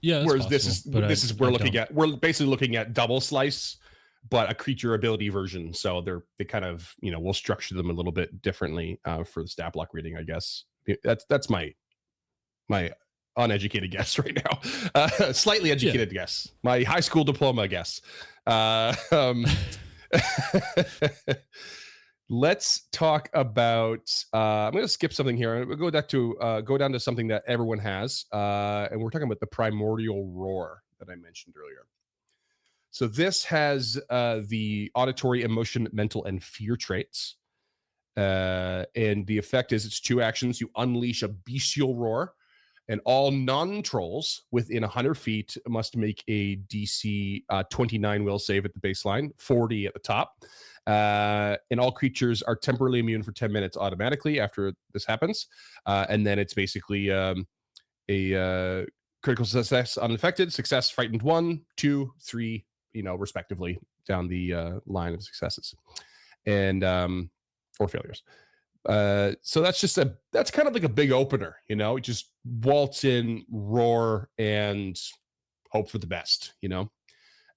Yeah, that's Whereas possible, but I don't. we're basically looking at double slice, but a creature ability version. So they kind of, we'll structure them a little bit differently for the stat block reading, I guess. That's my uneducated guess right now. Slightly Yeah. educated guess. My high school diploma guess. Uh, um, let's talk about. I'm going to skip something here. We'll go down to something that everyone has, and we're talking about the primordial roar that I mentioned earlier. So this has the auditory, emotion, mental, and fear traits. And the effect is it's two actions. You unleash a bestial roar, and all non-trolls within 100 feet must make a DC 29 will save at the baseline, 40 at the top. And all creatures are temporarily immune for 10 minutes automatically after this happens. And then it's basically a critical success unaffected, success frightened 1, 2, 3, respectively down the line of successes. And or failures. So that's kind of like a big opener, just waltz in, roar, and hope for the best, Yeah.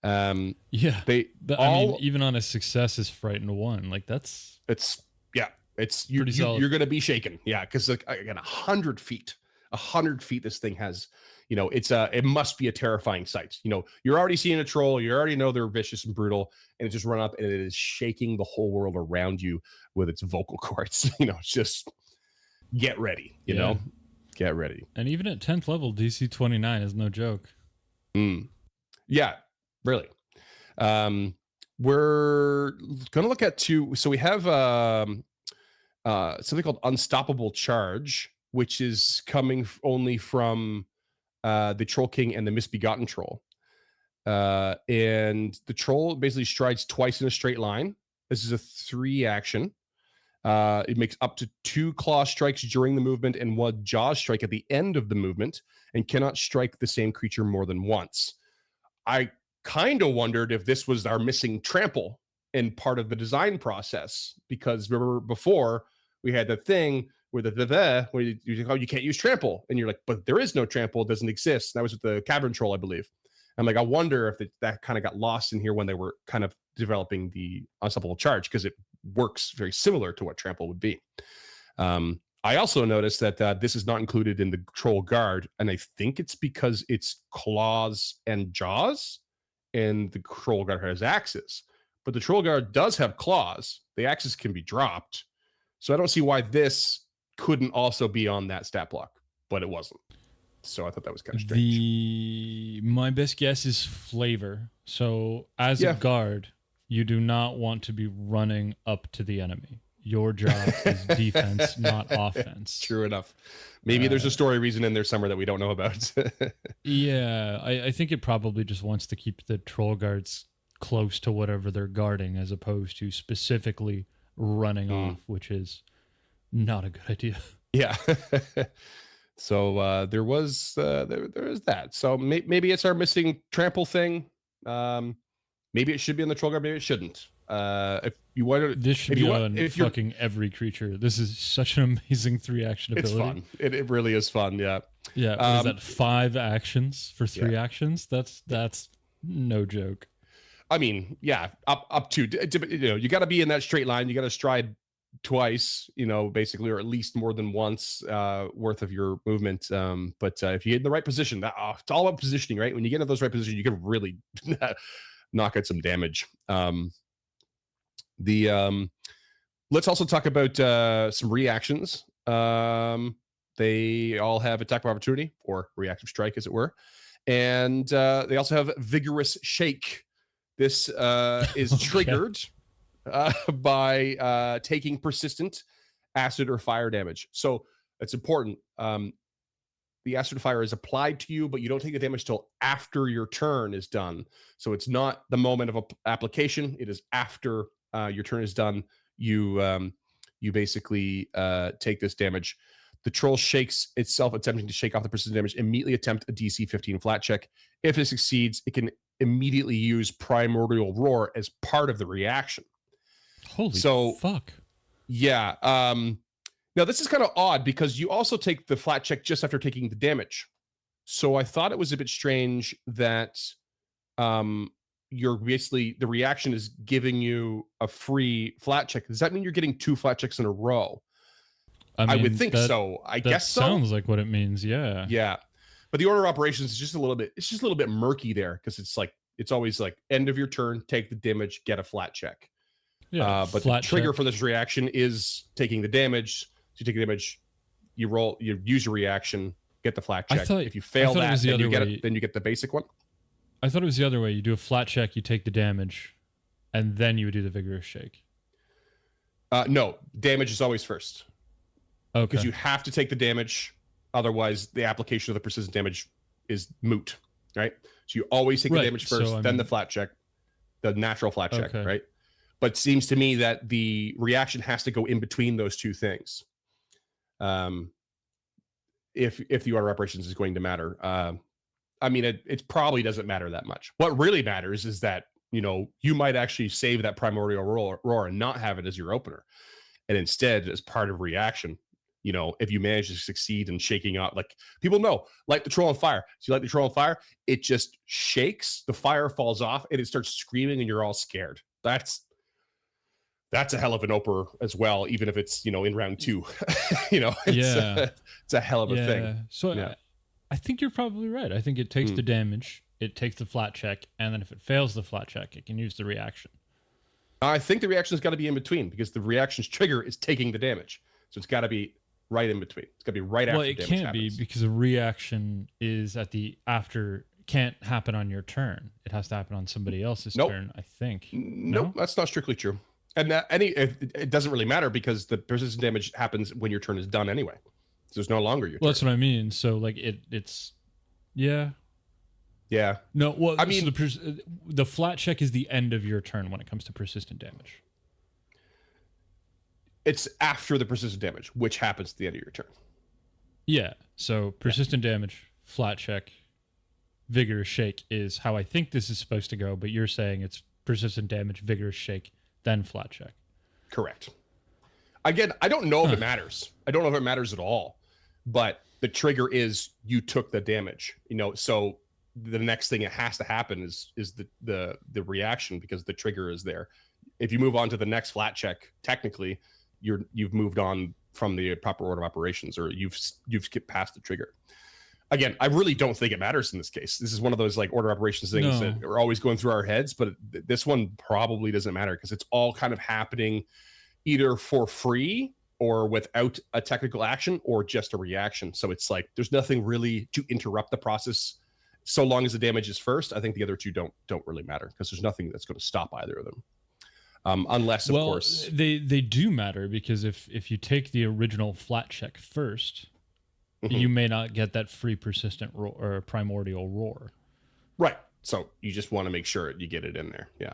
they I mean, all even on a success is frightened 1. Like that's it's yeah, it's pretty solid. you're gonna be shaken. Yeah, because like again, 100 feet this thing has, it must be a terrifying sight. You're already seeing a troll, you already know they're vicious and brutal, and it just run up and it is shaking the whole world around you with its vocal cords. It's just get ready, Yeah. get ready. And even at 10th level, DC 29 is no joke. Yeah, really. We're gonna look at two. So we have something called Unstoppable Charge, which is coming only from the Troll King and the Misbegotten Troll. And the troll basically strides twice in a straight line. This is a 3 action. It makes up to 2 claw strikes during the movement and 1 jaw strike at the end of the movement, and cannot strike the same creature more than once. I kind of wondered if this was our missing trample in part of the design process, because remember before we had the thing where where you can't use trample, and you're like, but there is no trample, it doesn't exist. And that was with the cavern troll, I believe. I'm like, I wonder if that kind of got lost in here when they were kind of developing the unstoppable charge, because it works very similar to what trample would be. I also noticed that this is not included in the troll guard, and I think it's because it's claws and jaws, and the troll guard has axes. But the troll guard does have claws. The axes can be dropped. So I don't see why this couldn't also be on that stat block, but it wasn't. So I thought that was kind of strange. My best guess is flavor. So as a guard, you do not want to be running up to the enemy. Your job is defense, not offense. True enough. Maybe there's a story reason in there somewhere that we don't know about. Yeah, I think it probably just wants to keep the troll guards close to whatever they're guarding, as opposed to specifically running off, which is not a good idea. Yeah. So there was there is that. So maybe it's our missing trample thing. Maybe it should be on the troll guard, maybe it shouldn't. If you want to, This should if be you want, on if you're, fucking every creature. This is such an amazing 3-action it's ability. fun. It really is fun. Yeah. Yeah, what is that? 5 actions for 3 Yeah. actions? That's no joke. I mean, yeah, up to, you got to be in that straight line. You got to stride twice, basically, or at least more than once worth of your movement. But if you get in the right position, it's all about positioning, right? When you get into those right positions, you can really knock out some damage. Let's also talk about some reactions. They all have attack of opportunity or reactive strike, as it were, and they also have vigorous shake. This is triggered by taking persistent acid or fire damage. So it's important. The acid or fire is applied to you, but you don't take the damage till after your turn is done. So it's not the moment of application. It is after your turn is done. You basically take this damage. The troll shakes itself, attempting to shake off the persistent damage. Immediately attempt a DC 15 flat check. If it succeeds, it can immediately use Primordial Roar as part of the reaction. Holy fuck. Yeah. Now, this is kind of odd because you also take the flat check just after taking the damage. So I thought it was a bit strange that you're basically, the reaction is giving you a free flat check. Does that mean you're getting 2 flat checks in a row? I would think so. I guess so. Sounds like what it means. Yeah. Yeah. But the order of operations is just a little bit murky there because it's always like end of your turn, take the damage, get a flat check. Yeah. But the trigger for this reaction is taking the damage. So you take the damage, you roll, you use your reaction, get the flat check. If you fail that, then you get the basic one. I thought it was the other way. You do a flat check, you take the damage, and then you would do the vigorous shake. No, damage is always first. Okay. Because you have to take the damage. Otherwise, the application of the persistent damage is moot, right? So you always take the damage first, then the flat check, the natural flat check, right? But it seems to me that the reaction has to go in between those two things. If the order of operations is going to matter. I mean, it probably doesn't matter that much. What really matters is that, you might actually save that primordial roar and not have it as your opener. And instead, as part of reaction, if you manage to succeed in shaking out, like people know, like the troll on fire. So you light the troll on fire, it just shakes, the fire falls off, and it starts screaming, and you're all scared. That's a hell of an opener as well, even if it's in round 2. It's a hell of a thing. So I think you're probably right. I think it takes the damage, it takes the flat check, and then if it fails the flat check, it can use the reaction. I think the reaction's got to be in between because the reaction's trigger is taking the damage, so it's got to be right in between. It's got to be right after. Well, it can't be because a reaction is can't happen on your turn. It has to happen on somebody else's turn, I think. Nope, that's not strictly true. And it doesn't really matter because the persistent damage happens when your turn is done anyway. So it's no longer your turn. That's what I mean. So like it's yeah. Yeah. No, well, I mean, so the flat check is the end of your turn when it comes to persistent damage. It's after the persistent damage, which happens at the end of your turn. Yeah. So persistent damage, flat check, vigorous shake is how I think this is supposed to go, but you're saying it's persistent damage, vigorous shake, then flat check. Correct. Again, I don't know if it matters. I don't know if it matters at all. But the trigger is you took the damage. So the next thing that has to happen is the reaction because the trigger is there. If you move on to the next flat check, technically you've moved on from the proper order of operations, or you've skipped past the trigger. Again, I really don't think it matters in this case. This is one of those like order of operations things that are always going through our heads, but this one probably doesn't matter because it's all kind of happening either for free or without a technical action or just a reaction. So it's like there's nothing really to interrupt the process so long as the damage is first. I think the other two don't really matter because there's nothing that's going to stop either of them. Unless, of course, they do matter because if you take the original flat check first, you may not get that free persistent roar or primordial roar. Right. So you just want to make sure you get it in there. Yeah.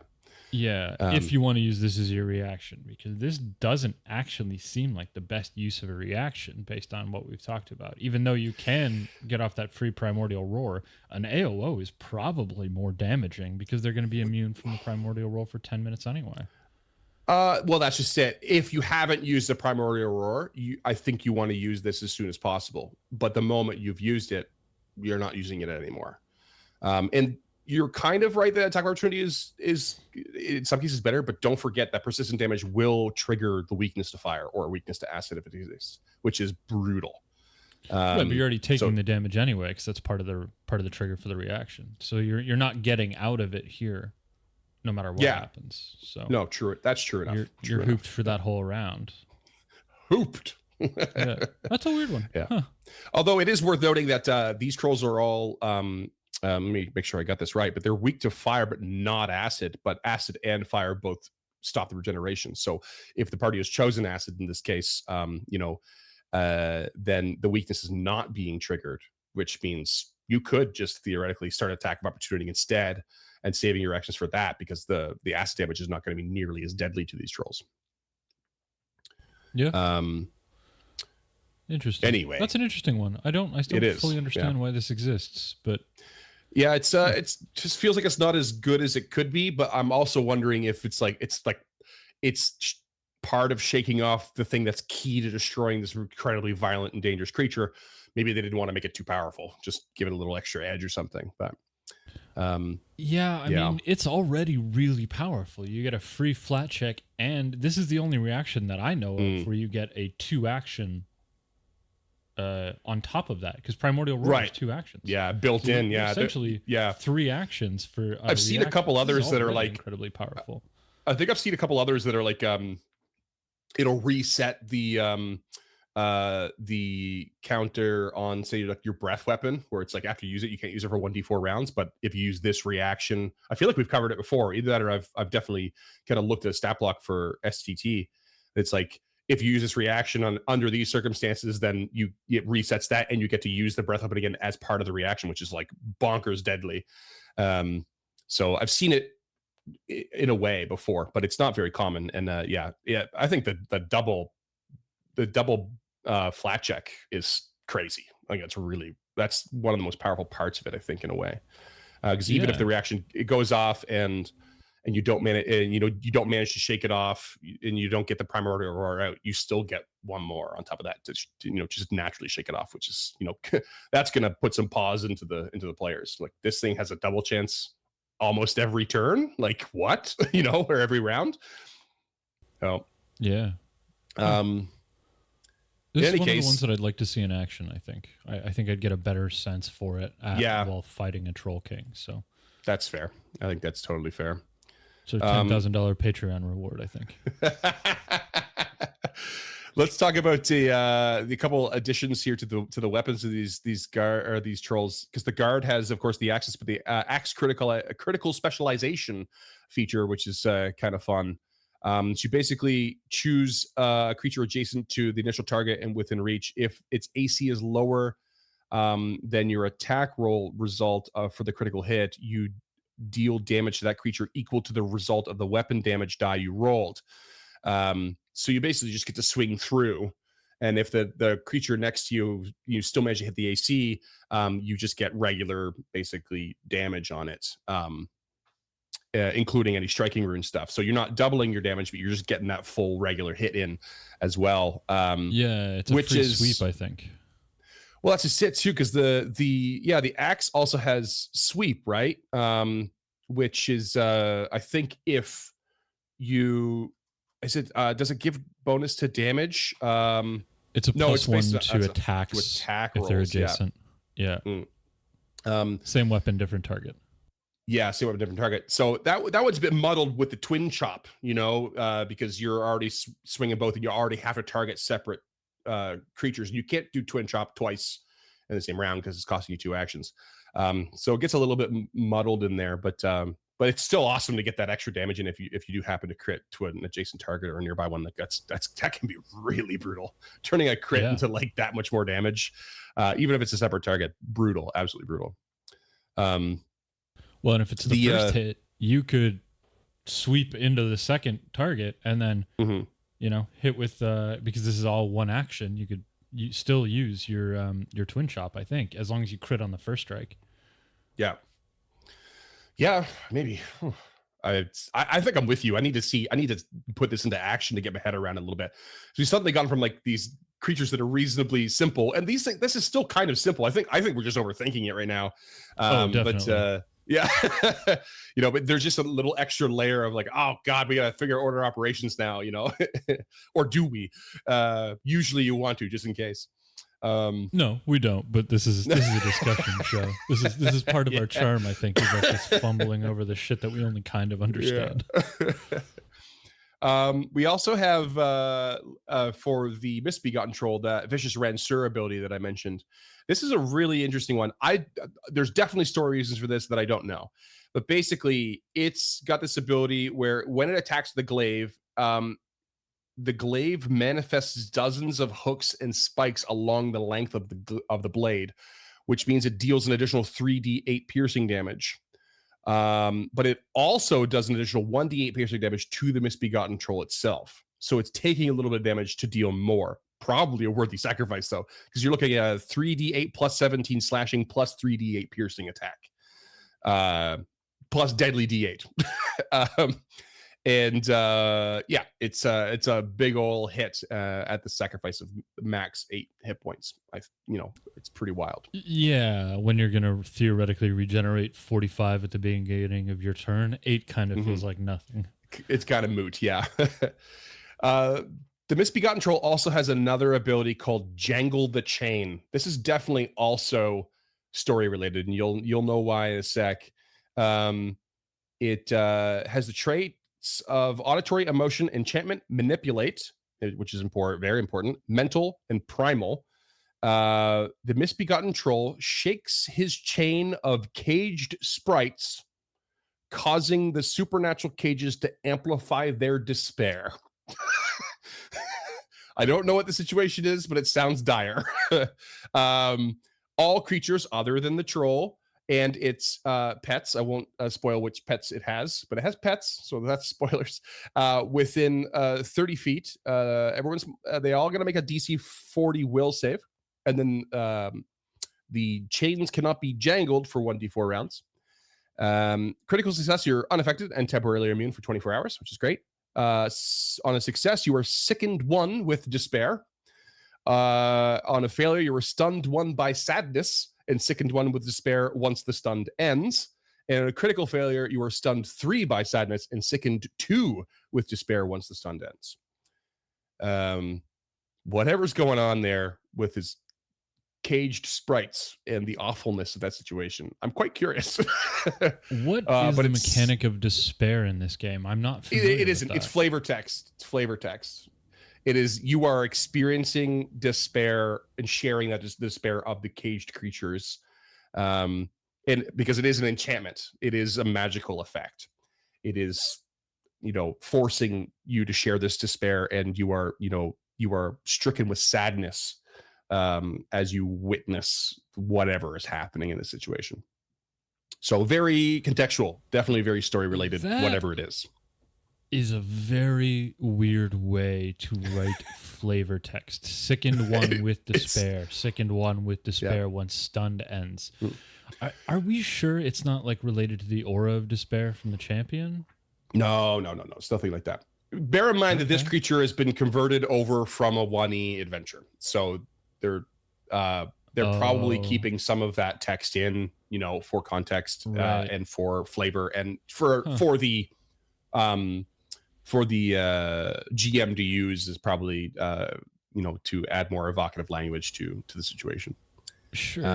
Yeah. If you want to use this as your reaction, because this doesn't actually seem like the best use of a reaction based on what we've talked about. Even though you can get off that free primordial roar, an AOO is probably more damaging because they're going to be immune from the primordial roar for 10 minutes anyway. Well, that's just it. If you haven't used the Primordial Roar, I think you want to use this as soon as possible. But the moment you've used it, you're not using it anymore. And you're kind of right that attack opportunity is in some cases better, but don't forget that persistent damage will trigger the weakness to fire or weakness to acid if it exists, which is brutal. Right, but you're already taking the damage anyway, because that's part of the trigger for the reaction. So you're not getting out of it here, no matter what happens. So no, true. That's true enough. You're hooped for that whole round. Hooped. Yeah, that's a weird one. Yeah. Huh. Although it is worth noting that these trolls are all. Let me make sure I got this right. But they're weak to fire, but not acid. But acid and fire both stop the regeneration. So if the party has chosen acid in this case, then the weakness is not being triggered, which means you could just theoretically start attack of opportunity instead and saving your actions for that, because the acid damage is not going to be nearly as deadly to these trolls. Yeah. Interesting. Anyway, that's an interesting one. I still fully understand why this exists, but yeah, it's just feels like it's not as good as it could be. But I'm also wondering if it's part of shaking off the thing that's key to destroying this incredibly violent and dangerous creature. Maybe they didn't want to make it too powerful, just give it a little extra edge or something. But I mean, it's already really powerful. You get a free flat check, and this is the only reaction that I know of where you get a 2 action on top of that, because Primordial Roar is 2 actions. Yeah, built in. Yeah, essentially, 3 actions for. I've seen a couple others that are like incredibly powerful. I think I've seen a couple others that are like it'll reset the counter on, say, like your breath weapon, where it's like after you use it, you can't use it for 1d4 rounds. But if you use this reaction, I feel like we've covered it before. Either that, or I've definitely kind of looked at a stat block for STT. It's like if you use this reaction under these circumstances, then it resets that, and you get to use the breath weapon again as part of the reaction, which is like bonkers deadly. So I've seen it in a way before, but it's not very common. And I think the double flat check is crazy. Like that's one of the most powerful parts of it, I think, in a way, because even if the reaction it goes off and you don't manage, and you don't manage to shake it off, and you don't get the Primordial Roar out, you still get one more on top of that to just naturally shake it off, which is that's going to put some pause into the players. Like, this thing has a double chance almost every turn. Like, what? Or every round. Oh yeah. This is one of the ones that I'd like to see in action. I think I'd get a better sense for it while fighting a Troll King. So that's fair. I think that's totally fair. So $10,000 Patreon reward, I think. Let's talk about the couple additions here to the weapons of these trolls, because the guard has, of course, the axis, but the axe critical specialization feature, which is kind of fun. So you basically choose a creature adjacent to the initial target and within reach. If its AC is lower than your attack roll result for the critical hit, you deal damage to that creature equal to the result of the weapon damage die you rolled. So you basically just get to swing through, and if the creature next to you still manage to hit the AC, you just get regular basically damage on it, including any striking rune stuff. So you're not doubling your damage, but you're just getting that full regular hit in as well. It's a free sweep, I think. Well, that's just it too, because the axe also has sweep, right? Which is I think if you does it give bonus to damage? It's a +1 to attacks if they're adjacent. Yeah. Same weapon, different target. Yeah, same weapon, different target. So that one's a bit muddled with the twin chop, because you're already swinging both, and you already have to target separate creatures. You can't do twin chop twice in the same round because it's costing you 2 actions. So it gets a little bit muddled in there, but it's still awesome to get that extra damage in if you do happen to crit to an adjacent target or a nearby one. Like that can be really brutal. Turning a crit into like that much more damage, even if it's a separate target, brutal, absolutely brutal. Well, and if it's the first hit, you could sweep into the second target and then hit with because this is all one action. You still use your twin chop, I think, as long as you crit on the first strike. Yeah, maybe. I think I'm with you. I need to put this into action to get my head around it a little bit. So we've suddenly gone from like these creatures that are reasonably simple, and these things, this is still kind of simple. I think we're just overthinking it right now. Definitely. But yeah, but there's just a little extra layer of like, oh God, we gotta figure out order operations now, or do we? Usually you want to, just in case. No, we don't. But this is a discussion show. This is part of our charm, I think, is us just fumbling over the shit that we only kind of understand. Yeah. We also have for the Misbegotten Troll, that Vicious Ransur ability that I mentioned. This is a really interesting one. There's definitely story reasons for this that I don't know, but basically, it's got this ability where when it attacks the glaive, the glaive manifests dozens of hooks and spikes along the length of the blade, which means it deals an additional 3d8 piercing damage. But it also does an additional 1d8 piercing damage to the Misbegotten Troll itself. So it's taking a little bit of damage to deal more. Probably a worthy sacrifice, though, because you're looking at a 3d8 plus 17 slashing plus 3d8 piercing attack, plus deadly d8. It's a big ol' hit at the sacrifice of max 8 hit points. It's pretty wild. Yeah, when you're gonna theoretically regenerate 45 at the beginning of your turn, 8 kind of feels like nothing. It's kind of moot, yeah. The Misbegotten Troll also has another ability called Jangle the Chain. This is definitely also story related, and you'll know why in a sec. It has the traits of auditory, emotion, enchantment, manipulate, which is important, very important, mental, and primal. The Misbegotten Troll shakes his chain of caged sprites, causing the supernatural cages to amplify their despair. I don't know what the situation is, but it sounds dire. All creatures other than the troll and its pets, I won't spoil which pets it has, but it has pets, so that's spoilers, within 30 feet. They all going to make a DC 40 will save, and then the chains cannot be jangled for 1d4 rounds. Critical success, you're unaffected and temporarily immune for 24 hours, which is great. On a success, you are sickened 1 with despair. On a failure, you are stunned 1 by sadness and sickened 1 with despair once the stunned ends. And on a critical failure, you are stunned 3 by sadness and sickened 2 with despair once the stunned ends. Whatever's going on there with his caged sprites and the awfulness of that situation, I'm quite curious. What is the mechanic of despair in this game? I'm not familiar it isn't. with that. It's flavor text. It is, you are experiencing despair and sharing that despair of the caged creatures. And because it is an enchantment, it is a magical effect. It is, forcing you to share this despair, and you are stricken with sadness as you witness whatever is happening in the situation. So very contextual, definitely very story related, whatever it is a very weird way to write flavor text. Sickened 1 with despair. Sickened 1 with despair once stunned ends. Are we sure it's not like related to the aura of despair from the champion? No. It's nothing like that. Bear in mind that this creature has been converted over from a 1E adventure. So they're probably keeping some of that text in, for context, and for flavor, and for the GM to use is probably to add more evocative language to the situation. Sure,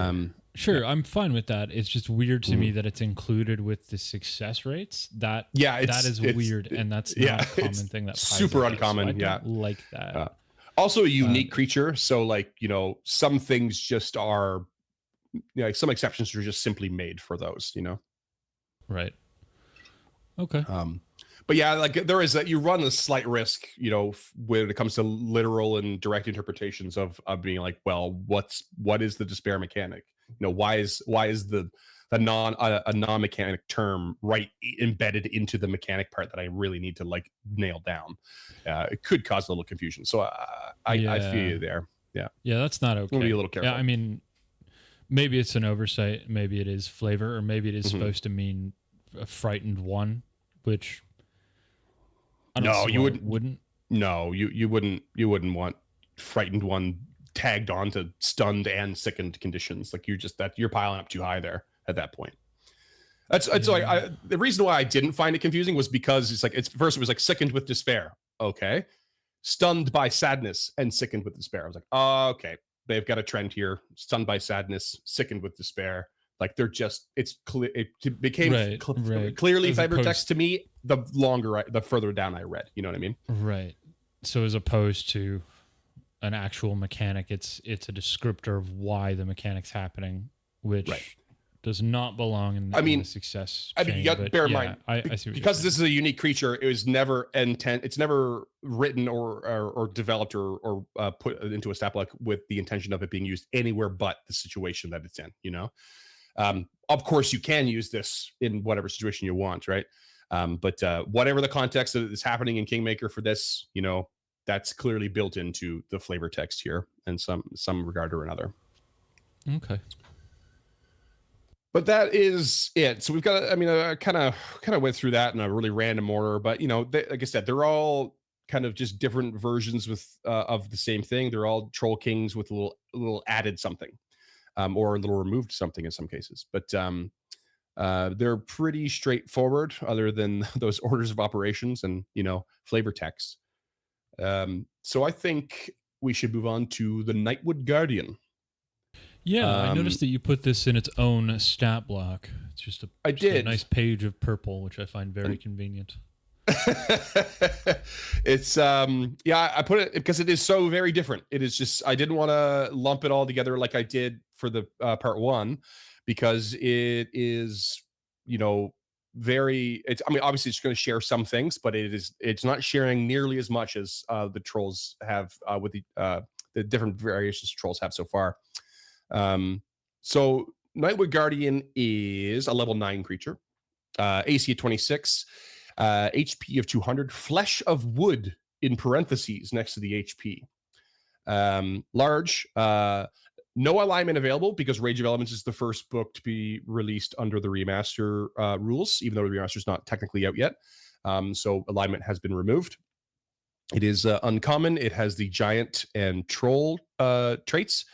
I'm fine with that. It's just weird to me that it's included with the success rates. That is weird, and that's not a common thing. That's super uncommon. So I don't like that. Also a unique creature, so some things just are, some exceptions are just simply made for those, Right. Okay. But yeah, there is you run a slight risk, when it comes to literal and direct interpretations of being like, well, what is the despair mechanic? Why is the non-mechanic term embedded into the mechanic part that I really need to nail down? It could cause a little confusion. So I feel you there. Yeah. Yeah, that's not okay. Be a little careful. Yeah, I mean, maybe it's an oversight. Maybe it is flavor, or maybe it is supposed to mean a frightened 1. which I don't No, see you why wouldn't. it wouldn't. No, you wouldn't want frightened one tagged on to stunned and sickened conditions. Like you're piling up too high there at that point. That's like the reason why I didn't find it confusing was because it's first it was like sickened with despair. Okay. Stunned by sadness and sickened with despair. I was like, oh, okay. They've got a trend here. Stunned by sadness, sickened with despair. Like it's clear. It became clearly As flavor opposed- text to me the further down I read. You know what I mean? Right. So as opposed to an actual mechanic, it's a descriptor of why the mechanic's happening, which does not belong in the success chain. You got to bear in mind, I see what because this is a unique creature, it was never it's never written or developed or put into a stat block with the intention of it being used anywhere but the situation that it's in, you know? Of course, you can use this in whatever situation you want, right? But whatever the context that is happening in Kingmaker for this, you know, that's clearly built into the flavor text here in some regard or another. Okay. But that is it. So we've got, I kind of went through that in a really random order, but you know, like I said, they're all kind of just different versions of the same thing. They're all Troll Kings with a little added something, or a little removed something in some cases. But they're pretty straightforward, other than those orders of operations and, you know, flavor text. So I think we should move on to the Nightwood Guardian. Yeah, I noticed that you put this in its own stat block. It's just a nice page of purple, which I find very convenient. It's I put it because it is so very different. It is just, I didn't want to lump it all together like I did for the part one, because it is, you know, obviously it's going to share some things, but it's not sharing nearly as much as the trolls have with the different variations trolls have so far. So Nightwood Guardian is a level 9 creature, AC of 26, HP of 200, flesh of wood in parentheses next to the HP. Large, no alignment available because Rage of Elements is the first book to be released under the remaster rules, even though the remaster is not technically out yet. So alignment has been removed. It is uncommon. It has the giant and troll traits.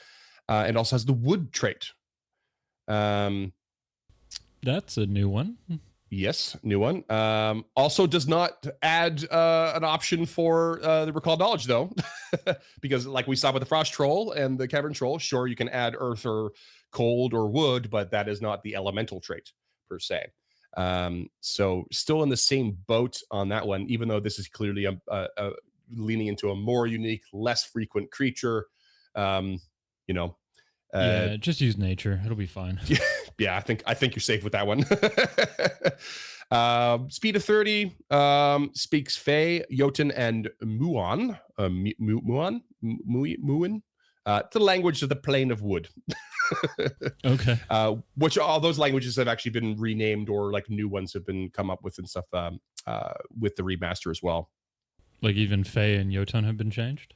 And also has the wood trait. That's a new one. Yes, new one. Also does not add an option for the recall knowledge, though, because like we saw with the frost troll and the cavern troll, sure, you can add earth or cold or wood, but that is not the elemental trait per se. So still in the same boat on that one, even though this is clearly leaning into a more unique, less frequent creature. You know, just use nature. It'll be fine. Yeah, I think you're safe with that one. Speed of 30, speaks Fey, Jotun, and Muon. Muon? The language of the plane of wood. Okay. Which all those languages have actually been renamed, or like new ones have been come up with and stuff with the remaster as well. Like even Fey and Jotun have been changed?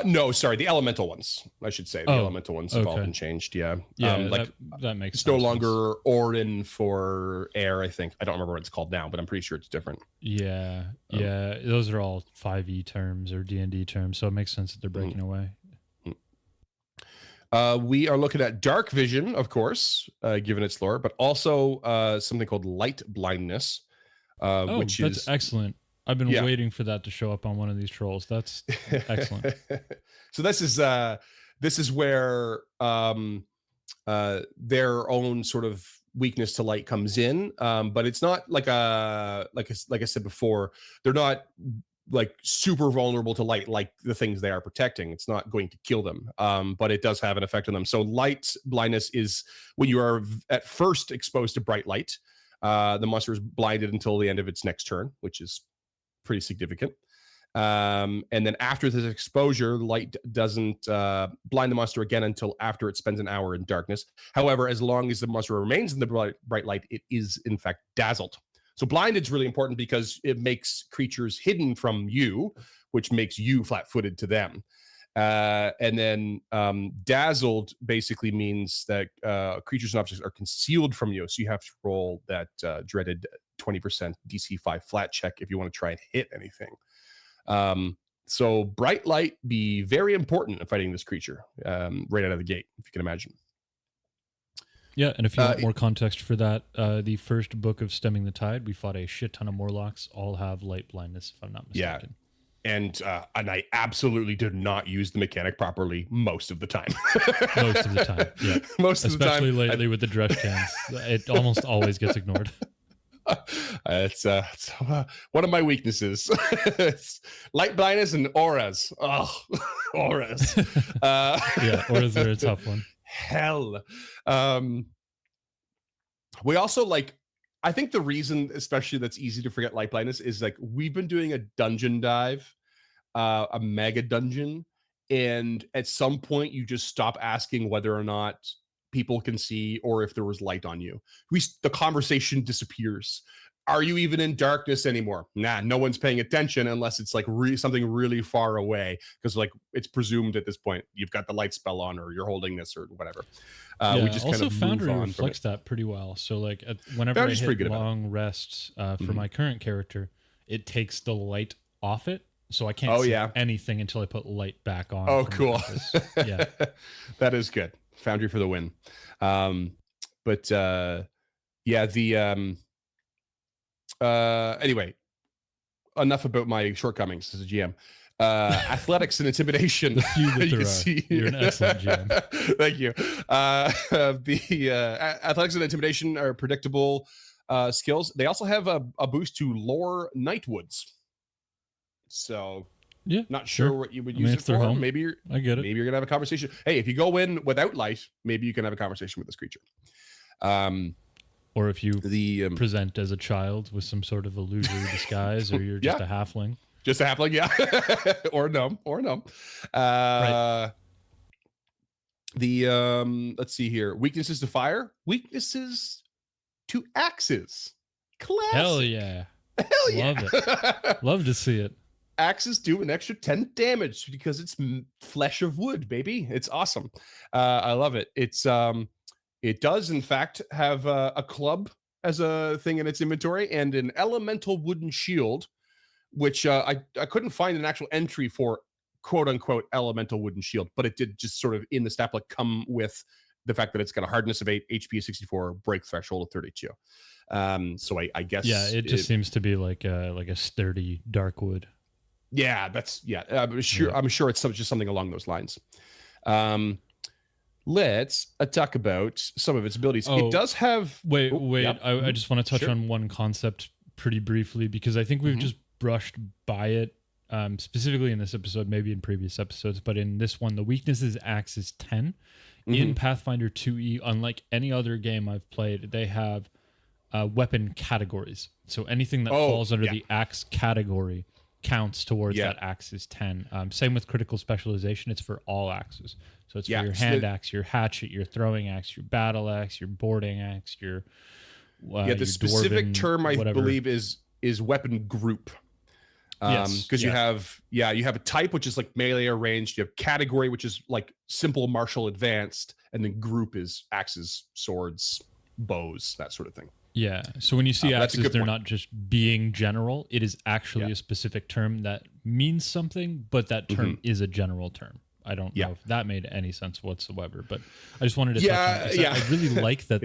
No, sorry, the elemental ones, I should say. The elemental ones have all been changed, yeah. Yeah, that makes it's no longer Orin for air, I think. I don't remember what it's called now, but I'm pretty sure it's different. Yeah, those are all 5e terms or D&D terms, so it makes sense that they're breaking away. We are looking at dark vision, of course, given its lore, but also something called light blindness, which is excellent. I've been waiting for that to show up on one of these trolls. That's excellent. So this is where their own sort of weakness to light comes in, but it's not like I said before, they're not like super vulnerable to light like the things they are protecting. It's not going to kill them, but it does have an effect on them. So light blindness is when you are at first exposed to bright light, the monster is blinded until the end of its next turn, which is pretty significant. And then after this exposure, light doesn't blind the monster again until after it spends an hour in darkness. However, as long as the monster remains in the bright light, it is in fact dazzled. So blinded is really important because it makes creatures hidden from you, which makes you flat-footed to them. And then dazzled basically means that creatures and objects are concealed from you. So you have to roll that dreaded 20% DC 5 flat check if you want to try and hit anything. So bright light be very important in fighting this creature right out of the gate, if you can imagine. Yeah, and if you want more context for that, the first book of Stemming the Tide, we fought a shit ton of Morlocks, all have light blindness, if I'm not mistaken. Yeah, and I absolutely did not use the mechanic properly most of the time. Most of the time, yeah. Most of the time. Especially lately with the Dresh cans. It almost always gets ignored. It's one of my weaknesses. It's light blindness and auras. Oh, auras. Yeah, auras are a tough one. Hell. We also I think the reason especially that's easy to forget light blindness is like we've been doing a dungeon dive, a mega dungeon, and at some point you just stop asking whether or not people can see or if there was light on you. The conversation disappears. Are you even in darkness anymore? Nah, no one's paying attention unless it's like something really far away, because like it's presumed at this point you've got the light spell on or you're holding this or whatever. Yeah, we just also kind of Foundry reflects that pretty well. So like whenever Foundry's I pretty hit good long rests for my current character, it takes the light off it, so I can't see anything until I put light back on. Oh, cool. Yeah, that is good. Foundry for the win. But yeah, the anyway, enough about my shortcomings as a GM. Athletics and intimidation. The few that there are. You're an excellent GM. Thank you. The athletics and intimidation are predictable skills. They also have a boost to lore Nightwoods. So yeah, not sure what you would use it for. Home, maybe I get it. Maybe you're gonna have a conversation. Hey, if you go in without light, maybe you can have a conversation with this creature. Or if you present as a child with some sort of illusory disguise, or you're just a halfling. Just a halfling, yeah. or no. Right. Let's see here. Weaknesses to fire. Weaknesses to axes. Classic. Hell yeah. Hell yeah. Love it. Love to see it. Axes do an extra 10 damage because it's flesh of wood, baby. It's awesome. I love it. It does, in fact, have a club as a thing in its inventory and an elemental wooden shield, which I couldn't find an actual entry for quote-unquote elemental wooden shield, but it did just sort of in the stat block come with the fact that it's got a hardness of 8, HP of 64, break threshold of 32. So I guess... Yeah, it just seems to be like a sturdy dark wood. Yeah, I'm sure it's just something along those lines. Let's talk about some of its abilities. It does have... Wait. Yep. I just want to touch on one concept pretty briefly, because I think we've just brushed by it, specifically in this episode, maybe in previous episodes, but in this one, the weakness is axe is 10. In Pathfinder 2e, unlike any other game I've played, they have weapon categories. So anything that falls under the axe category counts towards that axe is 10. Same with critical specialization. It's for all axes. So it's for your hand axe, your hatchet, your throwing axe, your battle axe, your boarding axe, your the specific term I believe is weapon group. Because you have a type which is like melee or ranged. You have category which is like simple martial advanced, and then group is axes, swords, bows, that sort of thing. Yeah. So when you see axes, they're not just being general. It is actually a specific term that means something, but that term is a general term. I don't know if that made any sense whatsoever, but I just wanted to touch on it. I really like that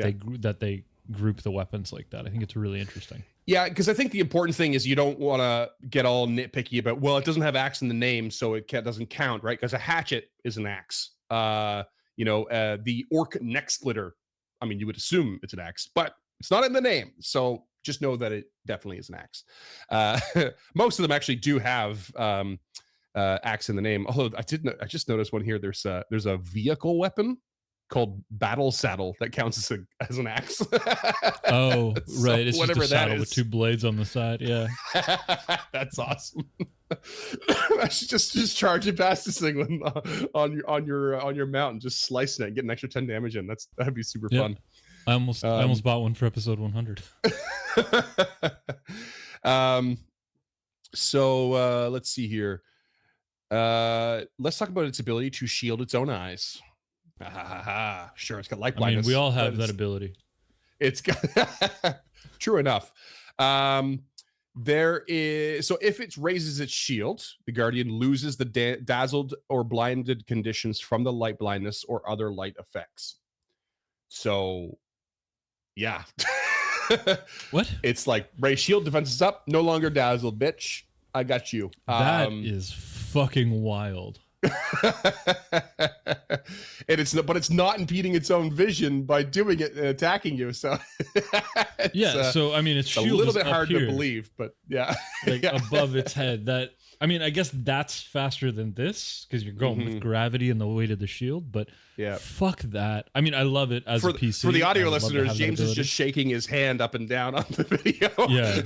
they group the weapons like that. I think it's really interesting. Yeah, because I think the important thing is you don't want to get all nitpicky about, well, it doesn't have axe in the name, so it doesn't count, right? Because a hatchet is an axe. The orc neck splitter, I mean, you would assume it's an axe, but it's not in the name. So just know that it definitely is an axe. Most of them actually do have axe in the name. Although I just noticed one here. There's a vehicle weapon called battle saddle that counts as an axe. Oh, so right. It's just a saddle with two blades on the side. Yeah. That's awesome. I should just charge it past this thing on your mount and just slicing it and get an extra 10 damage in. That'd be super fun. I almost bought one for episode 100. So let's see here. Let's talk about its ability to shield its own eyes. Sure, it's got light blindness. I mean, we all have that ability. It's got true enough. There is, so if it raises its shield, the guardian loses the dazzled or blinded conditions from the light blindness or other light effects. So yeah. What? It's like raise shield, defense is up, no longer dazzled, bitch. I got you. That is fucking wild. And it's not impeding its own vision by doing it and attacking you. So yeah, so I mean, it's a little bit hard to believe, but yeah, like above its head. That, I mean, I guess that's faster than this because you're going with gravity and the weight of the shield. But yeah, fuck that. I mean, I love it as a PC. For the audio listeners, James is just shaking his hand up and down on the video. Yeah,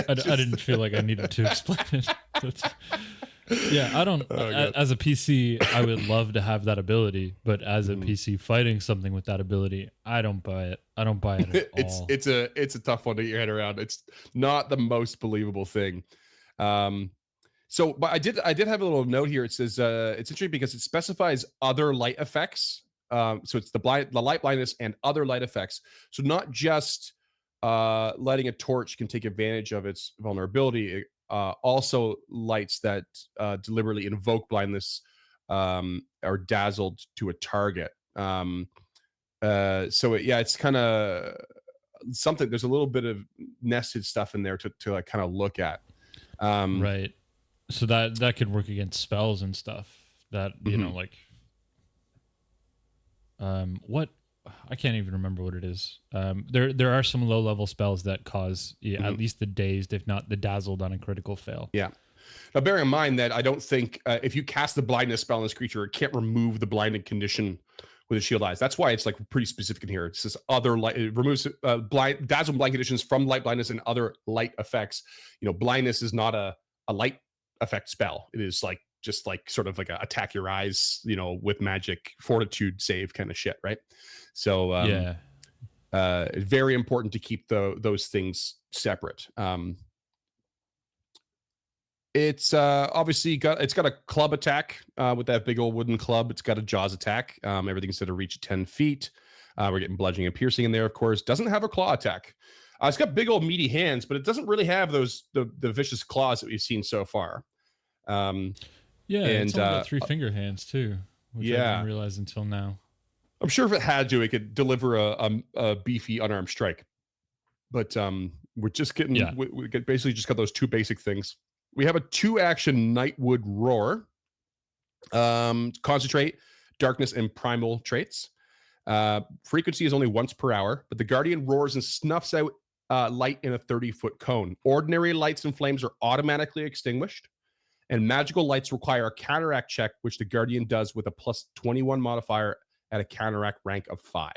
I didn't feel like I needed to explain it. Yeah, I don't. As a PC, I would love to have that ability, but as a PC fighting something with that ability, I don't buy it. I don't buy it at all. It's a tough one to get your head around. It's not the most believable thing. So, but I did have a little note here. It says it's interesting because it specifies other light effects. So it's the light blindness and other light effects. So not just lighting a torch can take advantage of its vulnerability. Also lights that deliberately invoke blindness are dazzled to a target. It's kind of something. There's a little bit of nested stuff in there to like kind of look at. Right. So that could work against spells and stuff. That you know, like what. I can't even remember what it is. There are some low level spells that cause at least the dazed, if not the dazzled, on a critical fail. Yeah. Now, bear in mind that I don't think if you cast the blindness spell on this creature, it can't remove the blinded condition with a shield eyes. That's why it's like pretty specific in here. It's this other light. It removes dazzle blind conditions from light blindness and other light effects. You know, blindness is not a light effect spell. It is like just like sort of like a attack your eyes, you know, with magic fortitude save kind of shit, right? So it's very important to keep those things separate. It's obviously got a club attack with that big old wooden club. It's got a jaws attack. Everything's at a reach of 10 feet. We're getting bludgeoning and piercing in there, of course. Doesn't have a claw attack. It's got big old meaty hands, but it doesn't really have the vicious claws that we've seen so far. Yeah, and it's only got 3 finger hands too, which I didn't realize until now. I'm sure if it had to, it could deliver a beefy unarmed strike. But we're just getting we basically just got those 2 basic things. We have a 2-action Nightwood Roar, concentrate, darkness, and primal traits. Frequency is only once per hour, but the Guardian roars and snuffs out light in a 30-foot cone. Ordinary lights and flames are automatically extinguished, and magical lights require a counteract check, which the Guardian does with a plus 21 modifier at a counteract rank of 5.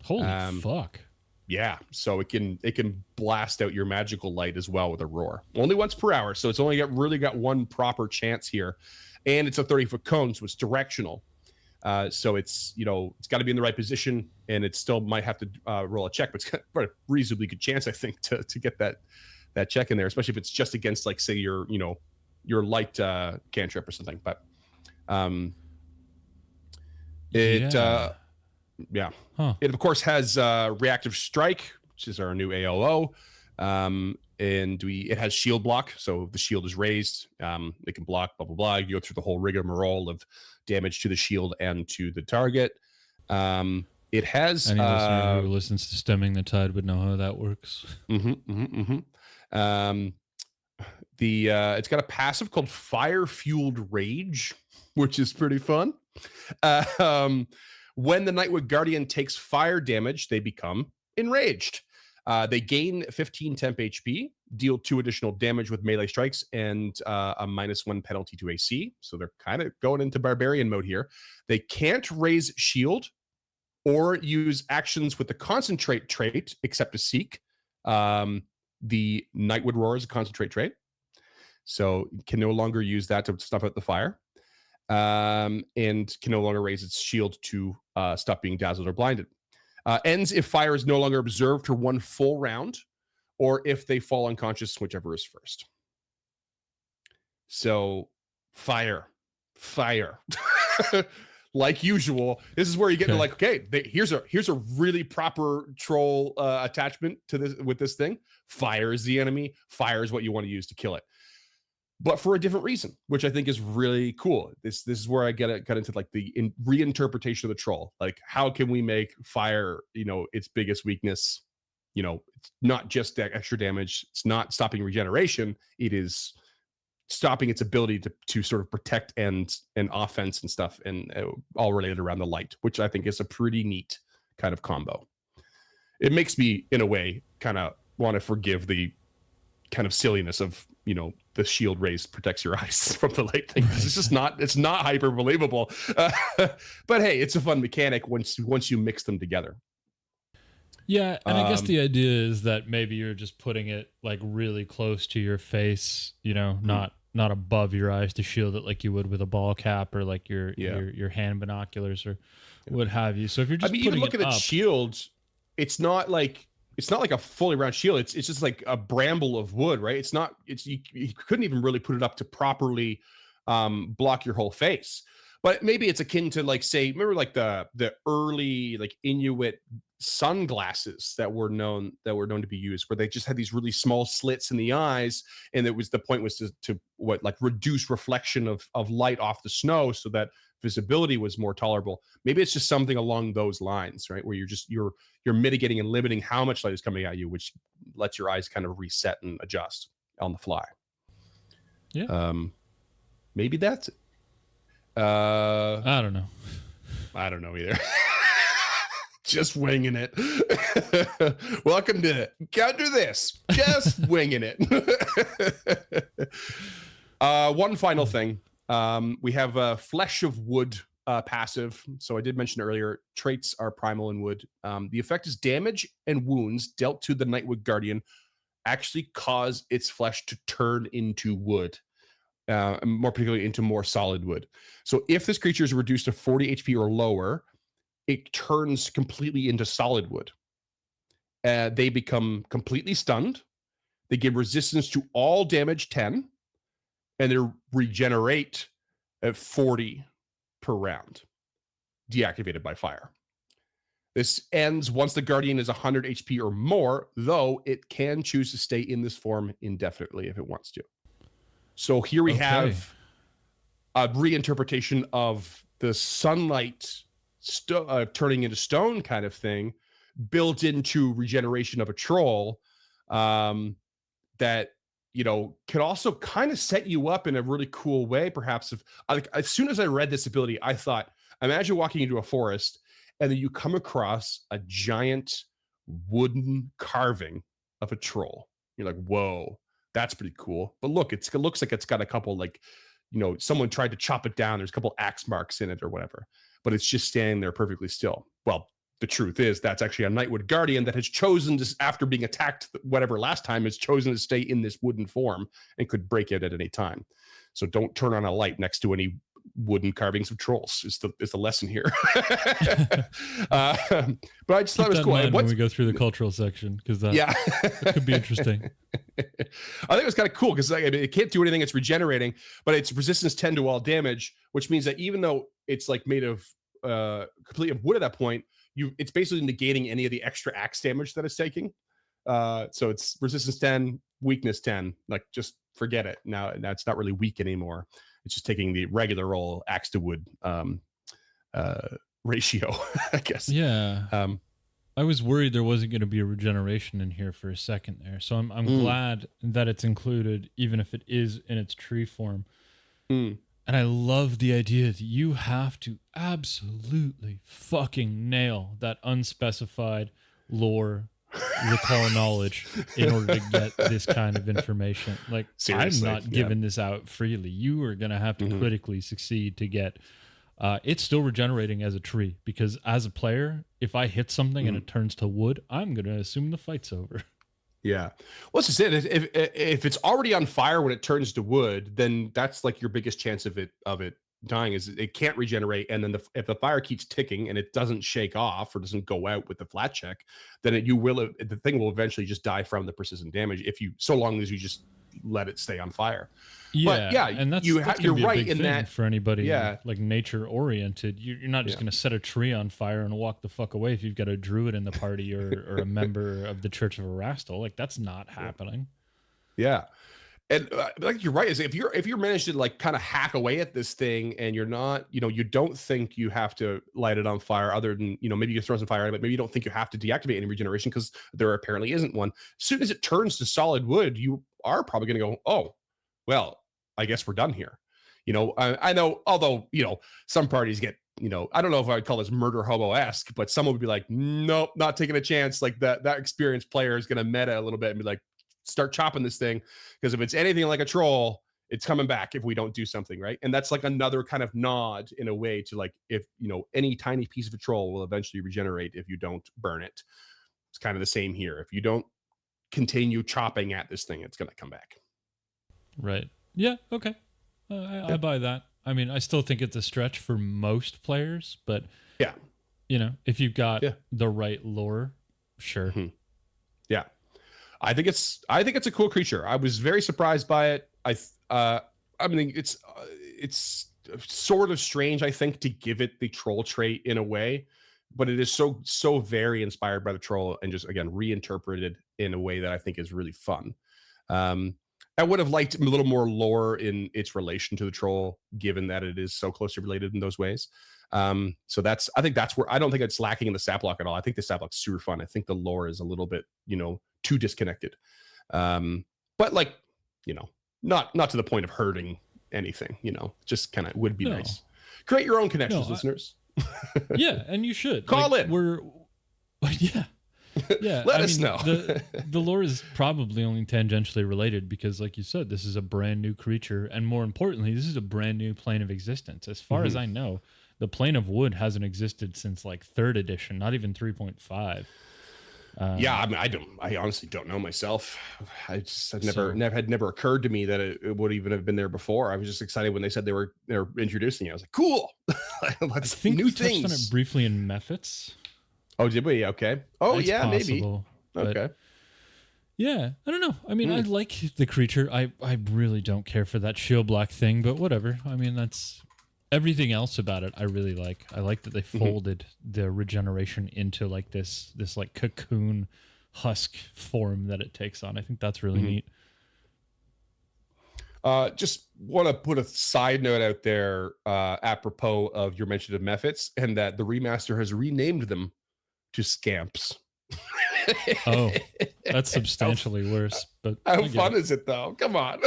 Holy fuck. Yeah, so it can blast out your magical light as well with a roar. Only once per hour, so it's only got one proper chance here. And it's a 30-foot cone, so it's directional. So it's got to be in the right position, and it still might have to roll a check, but it's got a reasonably good chance, I think, to get that check in there, especially if it's just against, like, say, your light cantrip or something. But it of course has reactive strike, which is our new AOO, and it has shield block, so the shield is raised, it can block, blah blah blah. You go through the whole rigmarole of damage to the shield and to the target. It has any listener who listens to Stemming the Tide would know how that works. It's got a passive called Fire Fueled Rage, which is pretty fun. When the Nightwood Guardian takes fire damage, they become enraged. They gain 15 temp HP, deal 2 additional damage with melee strikes, and a -1 penalty to AC. So they're kind of going into barbarian mode here. They can't raise shield or use actions with the concentrate trait, except to seek. The Nightwood Roar is a concentrate trait, so you can no longer use that to snuff out the fire. And can no longer raise its shield to stop being dazzled or blinded. Ends if fire is no longer observed for 1 full round, or if they fall unconscious, whichever is first. So, fire. like usual. This is where you get to like, okay, here's a really proper troll attachment to this with this thing. Fire is the enemy. Fire is what you want to use to kill it, but for a different reason, which I think is really cool. This is where I got into like the reinterpretation of the troll. Like, how can we make fire, its biggest weakness? It's not just that extra damage. It's not stopping regeneration. It is stopping its ability to sort of protect and offense and stuff, and all related around the light, which I think is a pretty neat kind of combo. It makes me, in a way, kind of want to forgive the kind of silliness of, the shield raise protects your eyes from the light thing. It's just it's not hyper believable. But hey, it's a fun mechanic once you mix them together. Yeah, and I guess the idea is that maybe you're just putting it like really close to your face, not above your eyes to shield it like you would with a ball cap or like your hand binoculars or what have you. So if you're just even looking at shields, it's not like a fully round shield. It's just like a bramble of wood, right? You couldn't even really put it up to properly block your whole face. But maybe it's akin to like, say, remember like the early like Inuit sunglasses that were known to be used, where they just had these really small slits in the eyes, and the point was to reduce reflection of light off the snow so that visibility was more tolerable. Maybe it's just something along those lines, right? Where you're mitigating and limiting how much light is coming at you, which lets your eyes kind of reset and adjust on the fly. Yeah. Maybe that's it. I don't know. I don't know either. Just winging it. Welcome to Can't Do This. Just winging it. One final thing. We have a Flesh of Wood passive. So I did mention earlier, traits are primal in wood. The effect is damage and wounds dealt to the Nightwood Guardian actually cause its flesh to turn into wood. More particularly into more solid wood. So if this creature is reduced to 40 HP or lower, it turns completely into solid wood. They become completely stunned. They give resistance to all damage 10, and they regenerate at 40 per round, deactivated by fire. This ends once the Guardian is 100 HP or more, though it can choose to stay in this form indefinitely if it wants to. So here we have a reinterpretation of the sunlight turning into stone kind of thing built into regeneration of a troll that, can also kind of set you up in a really cool way. Perhaps as soon as I read this ability, I thought, imagine walking into a forest and then you come across a giant wooden carving of a troll. You're like, whoa. That's pretty cool. But look, it looks like it's got a couple someone tried to chop it down. There's a couple axe marks in it or whatever, but it's just standing there perfectly still. Well, the truth is that's actually a Nightwood Guardian that has chosen to, after being attacked, whatever last time, has chosen to stay in this wooden form and could break it at any time. So don't turn on a light next to any wooden carvings of trolls is the lesson here. But I just thought it was cool. When we go through the cultural section, because that could be interesting. I think it was kind of cool because it can't do anything. It's regenerating, but it's resistance 10 to all damage, which means that even though it's like made of completely of wood at that point, it's basically negating any of the extra axe damage that it's taking. So it's resistance 10, weakness 10. Like, just forget it. Now it's not really weak anymore. It's just taking the regular roll axe to wood ratio, I guess. Yeah. I was worried there wasn't going to be a regeneration in here for a second there. So I'm glad that it's included, even if it is in its tree form. And I love the idea that you have to absolutely fucking nail that unspecified lore recall knowledge in order to get this kind of information. Like, seriously, I'm not giving this out freely. You are going to have to critically succeed to get it's still regenerating as a tree, because as a player, if I hit something and it turns to wood, I'm going to assume the fight's over. Yeah. Well, that's just it. If it's already on fire when it turns to wood, then that's like your biggest chance of it dying is it can't regenerate, and then if the fire keeps ticking and it doesn't shake off or doesn't go out with the flat check, then the thing will eventually just die from the persistent damage so long as you just let it stay on fire. Yeah, but yeah, and that's you're be right a big in thing that. for anybody Yeah. like nature oriented. You're not just going to set a tree on fire and walk the fuck away if you've got a druid in the party or a member of the Church of Erastil. Like that's not happening. Yeah. And like you're right, is if you're managed to like kind of hack away at this thing and you're not, you don't think you have to light it on fire other than, maybe you throw some fire, but maybe you don't think you have to deactivate any regeneration because there apparently isn't one. As soon as it turns to solid wood, you are probably going to go, oh, well, I guess we're done here. I know, although, some parties get, I don't know if I would call this murder hobo-esque, but someone would be like, nope, not taking a chance. Like that experienced player is going to meta a little bit and be like, start chopping this thing, because if it's anything like a troll, it's coming back if we don't do something, right? And that's like another kind of nod in a way to like, if, any tiny piece of a troll will eventually regenerate if you don't burn it. It's kind of the same here. If you don't continue chopping at this thing, it's going to come back. Right. Yeah. Okay. I buy that. I mean, I still think it's a stretch for most players, but yeah, if you've got the right lore, sure. Mm-hmm. Yeah, I think it's a cool creature. I was very surprised by it. I mean, it's sort of strange, I think, to give it the troll trait in a way, but it is so very inspired by the troll and just again reinterpreted in a way that I think is really fun. I would have liked a little more lore in its relation to the troll, given that it is so closely related in those ways. So I think that's where I don't think it's lacking in the stat block at all. I think the stat block's super fun. I think the lore is a little bit, too disconnected. But like, not to the point of hurting anything, just kind of would be nice. Create your own connections, listeners. Yeah, and you should call in. Yeah, Let us know. The lore is probably only tangentially related because, like you said, this is a brand new creature, and more importantly, this is a brand new plane of existence. As far as I know, the plane of wood hasn't existed since like 3rd edition, not even 3.5. Yeah, I mean, I honestly don't know myself. Had never occurred to me that it would even have been there before. I was just excited when they said they're introducing it. I was like, cool. I think we touched on it briefly in Mephits. Oh, did we? Okay. Oh, it's yeah, possible, maybe. Okay. Yeah, I don't know. I mean, I like the creature. I really don't care for that shield block thing, but whatever. I mean, that's everything else about it. I really like. I like that they folded the regeneration into like this like cocoon husk form that it takes on. I think that's really neat. Just want to put a side note out there apropos of your mention of Mephits, and that the remaster has renamed them to Scamps. Oh, that's substantially worse. But how fun is it though? Come on.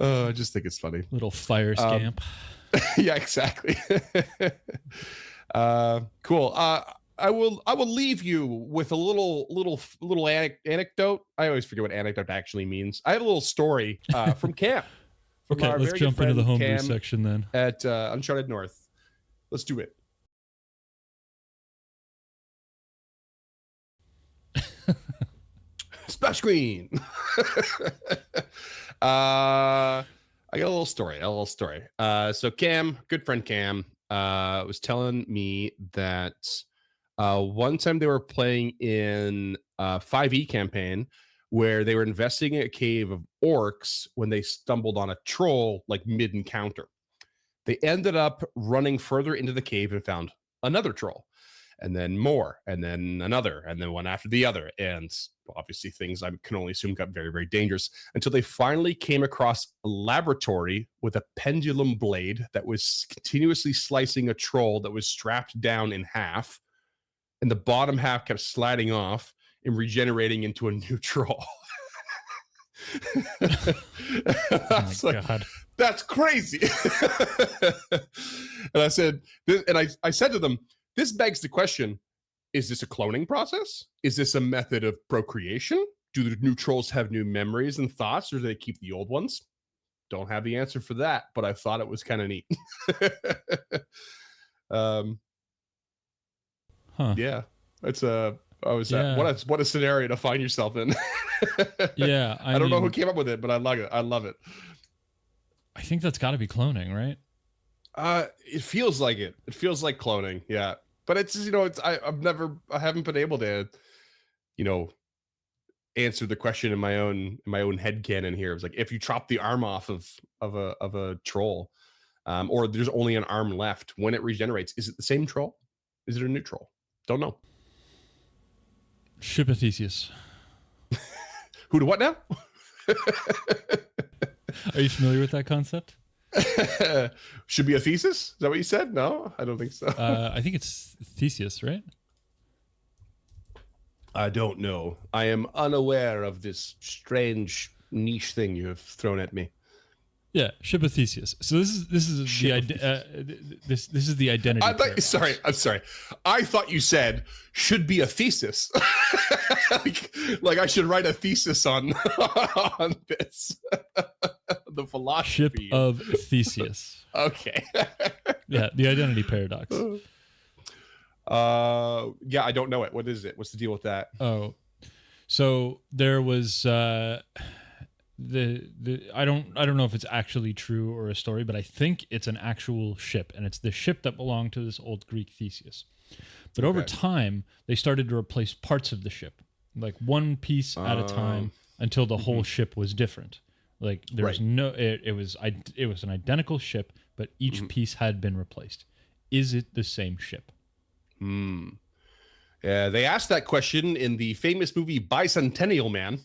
I just think it's funny. Little fire scamp. Yeah, exactly. Cool. I will leave you with a little anecdote. I always forget what anecdote actually means. I have a little story from camp. Okay, let's jump into the homebrew section then. At Uncharted North. Let's do it. Splash screen. I got a little story. So Cam, good friend Cam, was telling me that one time they were playing in a 5e campaign where they were investigating a cave of orcs when they stumbled on a troll like mid-encounter. They ended up running further into the cave and found another troll, and then more, and then another, and then one after the other. And obviously things I can only assume got very, very dangerous until they finally came across a laboratory with a pendulum blade that was continuously slicing a troll that was strapped down in half. And the bottom half kept sliding off and regenerating into a new troll. Oh my God. That's crazy. And I said, I said to them, this begs the question, is this a cloning process? Is this a method of procreation? Do the new trolls have new memories and thoughts, or do they keep the old ones? Don't have the answer for that, but I thought it was kind of neat. Yeah, it's what a scenario to find yourself in. Yeah, I don't know who came up with it, but I love it. I think that's got to be cloning, right? It feels like it. It feels like cloning, yeah. But it's I haven't been able to, you know, answer the question in my own head canon here. It's like if you chop the arm off of a troll, or there's only an arm left when it regenerates, is it the same troll? Is it a new troll? Don't know. Ship of Theseus. Who to what now? Are you familiar with that concept? Should be a thesis? Is that what you said? No, I don't think so. I think it's Theseus, right? I don't know. I am unaware of this strange niche thing you have thrown at me. Yeah, Ship of Theseus. So this is this is the identity. I'm sorry. I thought you said should be a thesis. like I should write a thesis on on this. The philosophy. Ship of Theseus. Okay. Yeah, the identity paradox. Yeah, I don't know it. What is it? What's the deal with that? Oh, so there was I don't know if it's actually true or a story, but I think it's an actual ship, and it's the ship that belonged to this old Greek Theseus. But over time, they started to replace parts of the ship, like one piece at a time, until the whole ship was different. Like there was it was an identical ship, but each piece had been replaced. Is it the same ship? They asked that question in the famous movie Bicentennial Man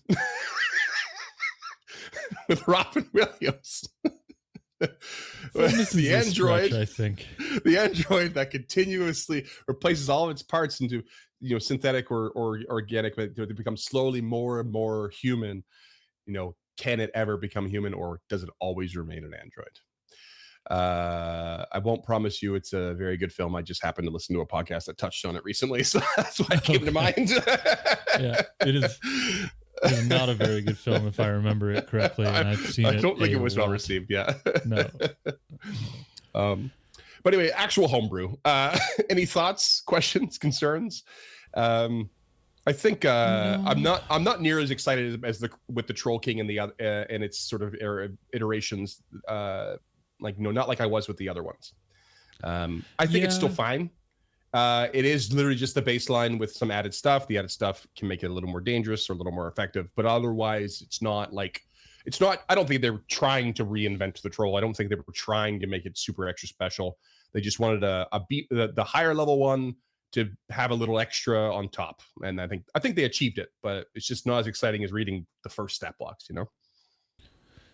with Robin Williams. The android, I think. The android that continuously replaces all of its parts into synthetic or organic, but they become slowly more and more human. Can it ever become human, or does it always remain an android? I won't promise you it's a very good film. I just happened to listen to a podcast that touched on it recently, so that's why it came to mind. Yeah, it is not a very good film if I remember it correctly, and I've seen it. I don't think it was well received. Yeah. No. But anyway, actual homebrew. Any thoughts, questions, concerns? I think no. I'm not near as excited as with the Troll King and the and its sort of iterations. Not like I was with the other ones. I think it's still fine. It is literally just the baseline with some added stuff. The added stuff can make it a little more dangerous or a little more effective, but otherwise it's not. I don't think they were trying to reinvent the troll. I don't think they were trying to make it super extra special. They just wanted a beat the higher level one to have a little extra on top, and I think they achieved it. But it's just not as exciting as reading the first stat blocks.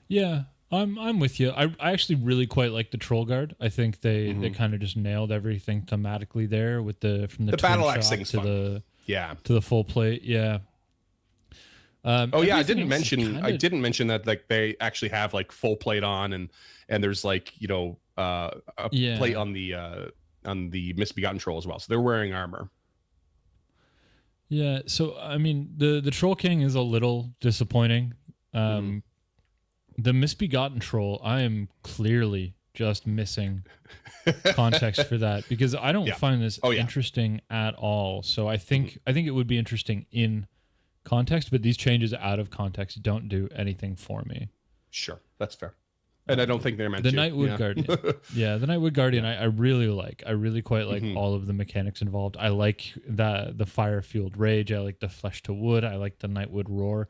Yeah. I'm with you. I actually really quite like the Troll Guard. I think they kind of just nailed everything thematically there with the battle axe thing to the full plate. Yeah. I didn't mention that they actually have full plate on, and there's a plate on the Misbegotten Troll as well. So they're wearing armor. Yeah. So I mean the Troll King is a little disappointing. The Misbegotten Troll, I am clearly just missing context for that, because I don't find this interesting at all. So I think it would be interesting in context, but these changes out of context don't do anything for me. Sure, that's fair. And I don't think they're meant to. The Nightwood Guardian. Yeah, the Nightwood Guardian I really like. I really quite like all of the mechanics involved. I like the fire-fueled rage. I like the flesh to wood. I like the Nightwood roar.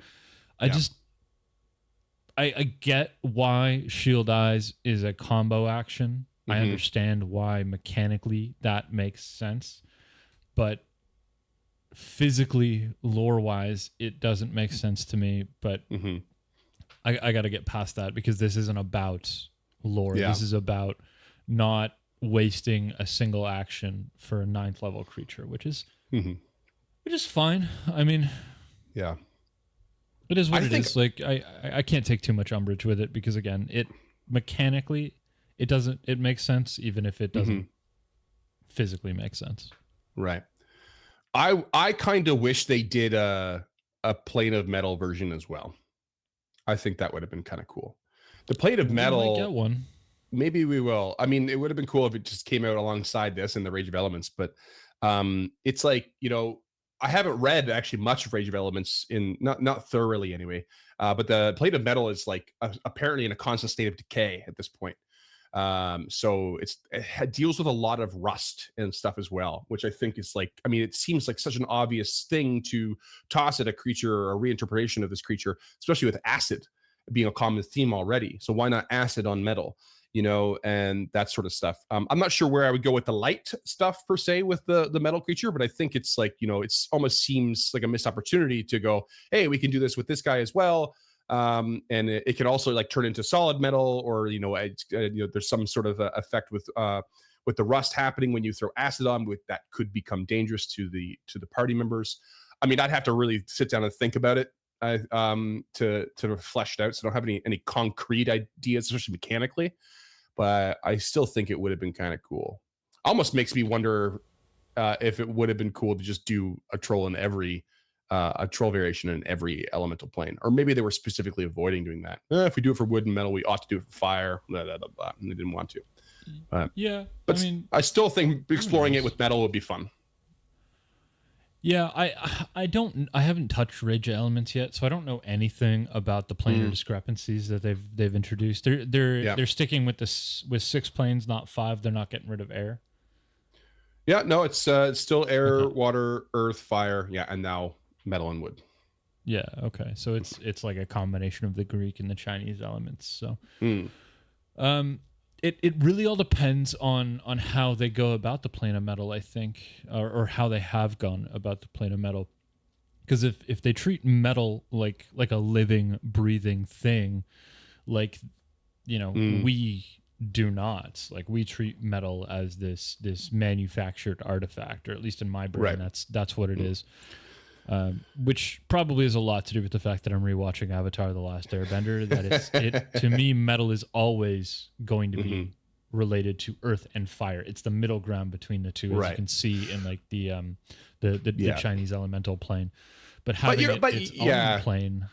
I get why Shield Eyes is a combo action. I understand why mechanically that makes sense. But physically, lore-wise, it doesn't make sense to me. But I got to get past that, because this isn't about lore. Yeah. This is about not wasting a single action for a 9th level creature, which is fine. I mean... Yeah. It is what it is. I can't take too much umbrage with it, because again, it mechanically it makes sense, even if it doesn't physically make sense. Right. I kind of wish they did a plate of metal version as well. I think that would have been kind of cool. The plate of metal. We might get one. Maybe we will. I mean, it would have been cool if it just came out alongside this in the Rage of Elements, but it's I haven't read actually much of Rage of Elements in not thoroughly anyway. But the plate of metal is like apparently in a constant state of decay at this point. So it deals with a lot of rust and stuff as well, which I think is like, I mean, it seems like such an obvious thing to toss at a creature or a reinterpretation of this creature, especially with acid being a common theme already. So why not acid on metal? And that sort of stuff. I'm not sure where I would go with the light stuff per se with the metal creature, but I think it's like, it's almost seems like a missed opportunity to go, hey, we can do this with this guy as well. And it can also like turn into solid metal, or there's some sort of effect with the rust happening when you throw acid on, with that could become dangerous to the party members. I mean, I'd have to really sit down and think about it to flesh it out. So I don't have any concrete ideas, especially mechanically. But I still think it would have been kind of cool. Almost makes me wonder if it would have been cool to just do a troll variation in every elemental plane, or maybe they were specifically avoiding doing that. If we do it for wood and metal, we ought to do it for fire. Blah, blah, blah, blah, and they didn't want to. Yeah, but I still think exploring it with metal would be fun. Yeah, I haven't touched Rage Elements yet, so I don't know anything about the planar discrepancies that they've introduced. They're sticking with with 6 planes, not 5. They're not getting rid of air. Yeah, no, it's still air, water, earth, fire, and now metal and wood. Yeah, okay. So it's like a combination of the Greek and the Chinese elements. So It really all depends on how they go about the plane of metal, I think, or how they have gone about the plane of metal. Because if they treat metal like a living, breathing thing, like we do not. Like, we treat metal as this manufactured artifact, or at least in my brain, that's what it is. Which probably has a lot to do with the fact that I'm rewatching Avatar: The Last Airbender. That to me, metal is always going to be related to earth and fire. It's the middle ground between the two, as you can see in like the Chinese elemental plane. But having its own plane,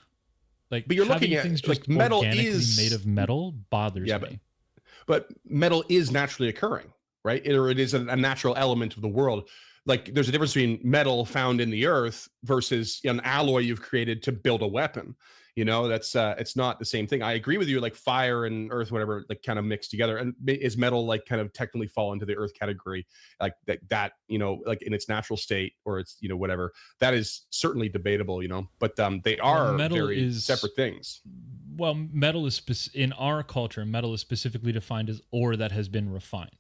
like, but you're looking at things just like metal is made of metal bothers me. But metal is naturally occurring, right? It is a natural element of the world. Like, there's a difference between metal found in the earth versus an alloy you've created to build a weapon. That's it's not the same thing. I agree with you. Like, fire and earth, whatever, like, kind of mixed together. And is metal like kind of technically fall into the earth category, like that like in its natural state, or it's whatever? That is certainly debatable. But they are very separate things. Well, metal is in our culture. Metal is specifically defined as ore that has been refined.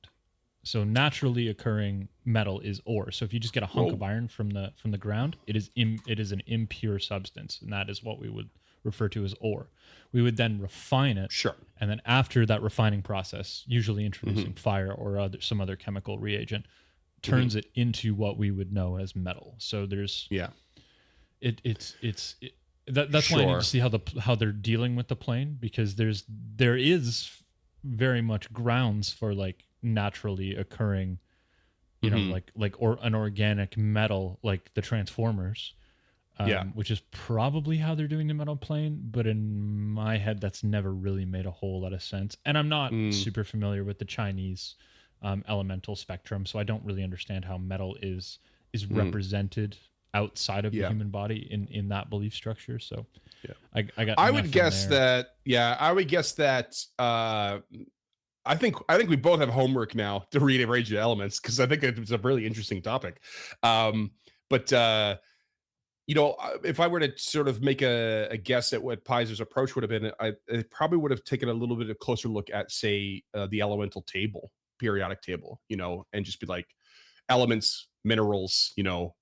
So naturally occurring metal is ore. So if you just get a hunk of iron from the ground, it is an impure substance, and that is what we would refer to as ore. We would then refine it, and then after that refining process, usually introducing fire or some other chemical reagent, turns it into what we would know as metal. So there's that's why I need to see how they're dealing with the plane, because there is very much grounds for like naturally occurring, or an organic metal, like the Transformers, which is probably how they're doing the metal plane. But in my head, that's never really made a whole lot of sense. And I'm not super familiar with the Chinese elemental spectrum, so I don't really understand how metal is represented outside of the human body in that belief structure. So I would guess that I think we both have homework now to read Rage of Elements, because I think it's a really interesting topic. But if I were to sort of make a guess at what Pizer's approach would have been, I probably would have taken a little bit of closer look at, say, the elemental table, periodic table, and just be like, elements, minerals,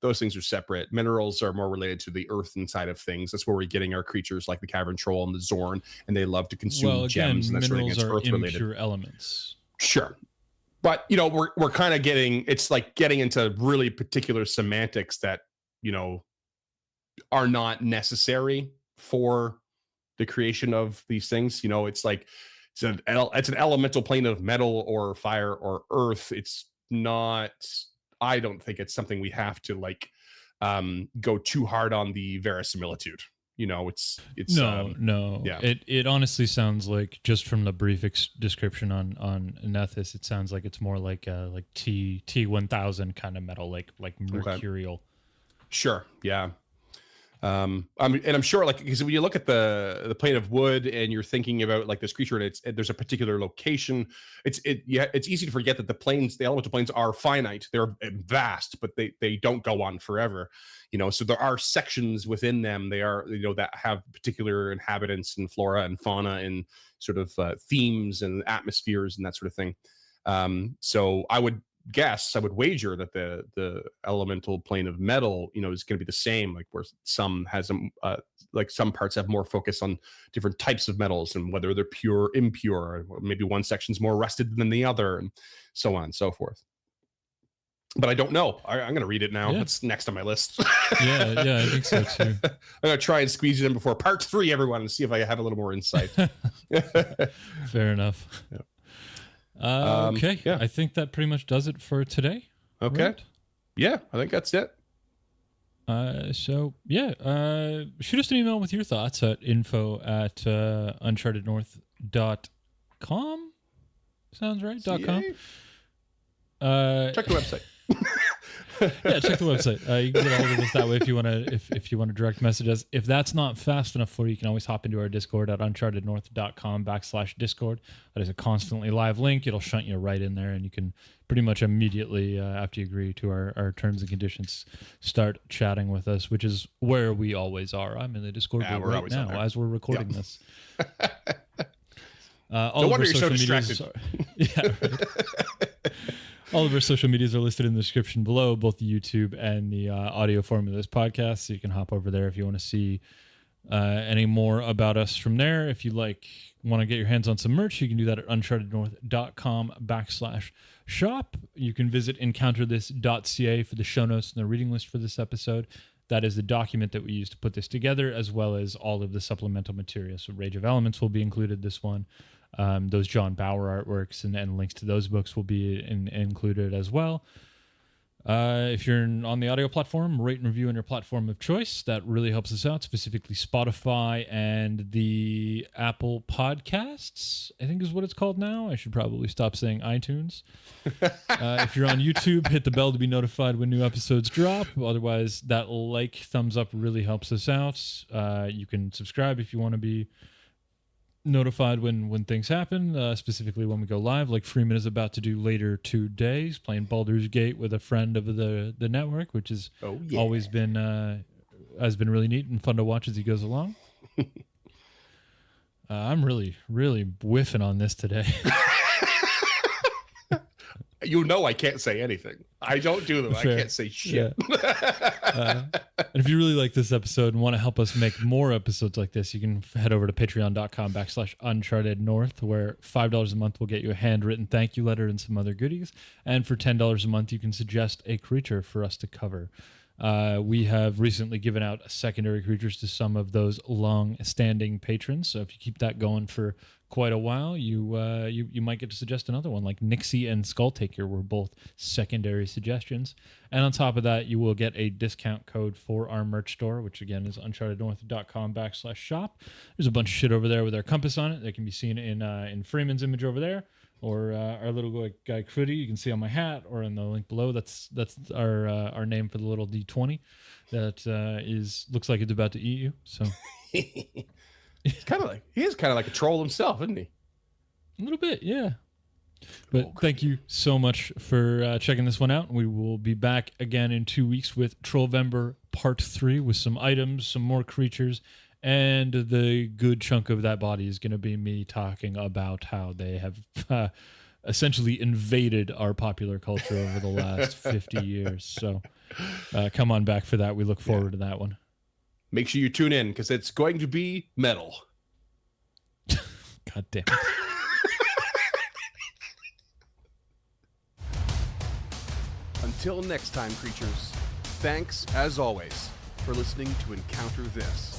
those things are separate. Minerals are more related to the earth side of things. That's where we're getting our creatures like the Cavern Troll and the Zorn, and they love to consume gems and that sort of thing. It's earth related. Impure elements. Sure. But we're kind of getting into really particular semantics that are not necessary for the creation of these things. It's like it's an elemental plane of metal or fire or earth. It's not. I don't think it's something we have to like go too hard on the verisimilitude. It's no. Yeah. It honestly sounds like, just from the brief description on Nethys, it sounds like it's more like T1000 kind of metal, like mercurial. Sure. Yeah. I'm sure, like, because when you look at the plane of wood and you're thinking about like this creature, and there's a particular location, it's easy to forget that the elemental planes are finite. They're vast, but they don't go on forever. So there are sections within them. They are, that have particular inhabitants and flora and fauna and sort of themes and atmospheres and that sort of thing. So I would wager that the elemental plane of metal, is going to be the same, like where some has like some parts have more focus on different types of metals and whether they're pure, impure, or maybe one section's more rusted than the other, and so on and so forth. But I don't know. I'm going to read it now. Yeah. It's next on my list. Yeah, I think so too. I'm going to try and squeeze it in before part 3, everyone, and see if I have a little more insight. Fair enough. Yeah. Okay. Yeah. I think that pretty much does it for today. Okay. Right? Yeah, I think that's it. Shoot us an email with your thoughts at info@unchartednorth.com. Sounds right. .com. Check the website. Yeah, check the website. You can get all of us that way if you want to. If you want to direct message us. If that's not fast enough for you, you can always hop into our Discord at unchartednorth.com/Discord. That is a constantly live link. It'll shunt you right in there, and you can pretty much immediately after you agree to our terms and conditions, start chatting with us, which is where we always are. I'm in the Discord group right now as we're recording this. No wonder you're so distracted. Right. All of our social medias are listed in the description below, both the YouTube and the audio form of this podcast. So you can hop over there if you want to see any more about us from there. If you want to get your hands on some merch, you can do that at unchartednorth.com/shop. You can visit encounterthis.ca for the show notes and the reading list for this episode. That is the document that we use to put this together, as well as all of the supplemental materials. So Rage of Elements will be included this one. Those John Bauer artworks and links to those books will be included as well. If you're on the audio platform, rate and review on your platform of choice. That really helps us out, specifically Spotify and the Apple Podcasts, I think is what it's called now. I should probably stop saying iTunes. If you're on YouTube, hit the bell to be notified when new episodes drop. Otherwise, that thumbs up really helps us out. You can subscribe if you want to be notified when things happen, specifically when we go live, like Freeman is about to do later today. He's playing Baldur's Gate with a friend of the network, which has always been really neat and fun to watch as he goes along. I'm really whiffing on this today. I can't say anything. I don't do them. Fair. I can't say shit. Yeah. And if you really like this episode and want to help us make more episodes like this, you can head over to patreon.com/unchartednorth, where $5 a month will get you a handwritten thank you letter and some other goodies. And for $10 a month, you can suggest a creature for us to cover. We have recently given out secondary creatures to some of those long-standing patrons. So if you keep that going for quite a while, you might get to suggest another one, like Nixie and Skulltaker were both secondary suggestions. And on top of that, you will get a discount code for our merch store, which again is unchartednorth.com/shop. There's a bunch of shit over there with our compass on it that can be seen in Freeman's image over there, or our little guy Critty you can see on my hat, or in the link below. That's our name for the little D20 that looks like it's about to eat you. So he is kind of like a troll himself, isn't he? A little bit, yeah. But thank you so much for checking this one out. We will be back again in 2 weeks with Trollvember Part 3 with some items, some more creatures, and the good chunk of that body is going to be me talking about how they have essentially invaded our popular culture over the last 50 years. So come on back for that. We look forward to that one. Make sure you tune in because it's going to be metal. God damn it. Until next time, creatures, thanks, as always, for listening to Encounter This.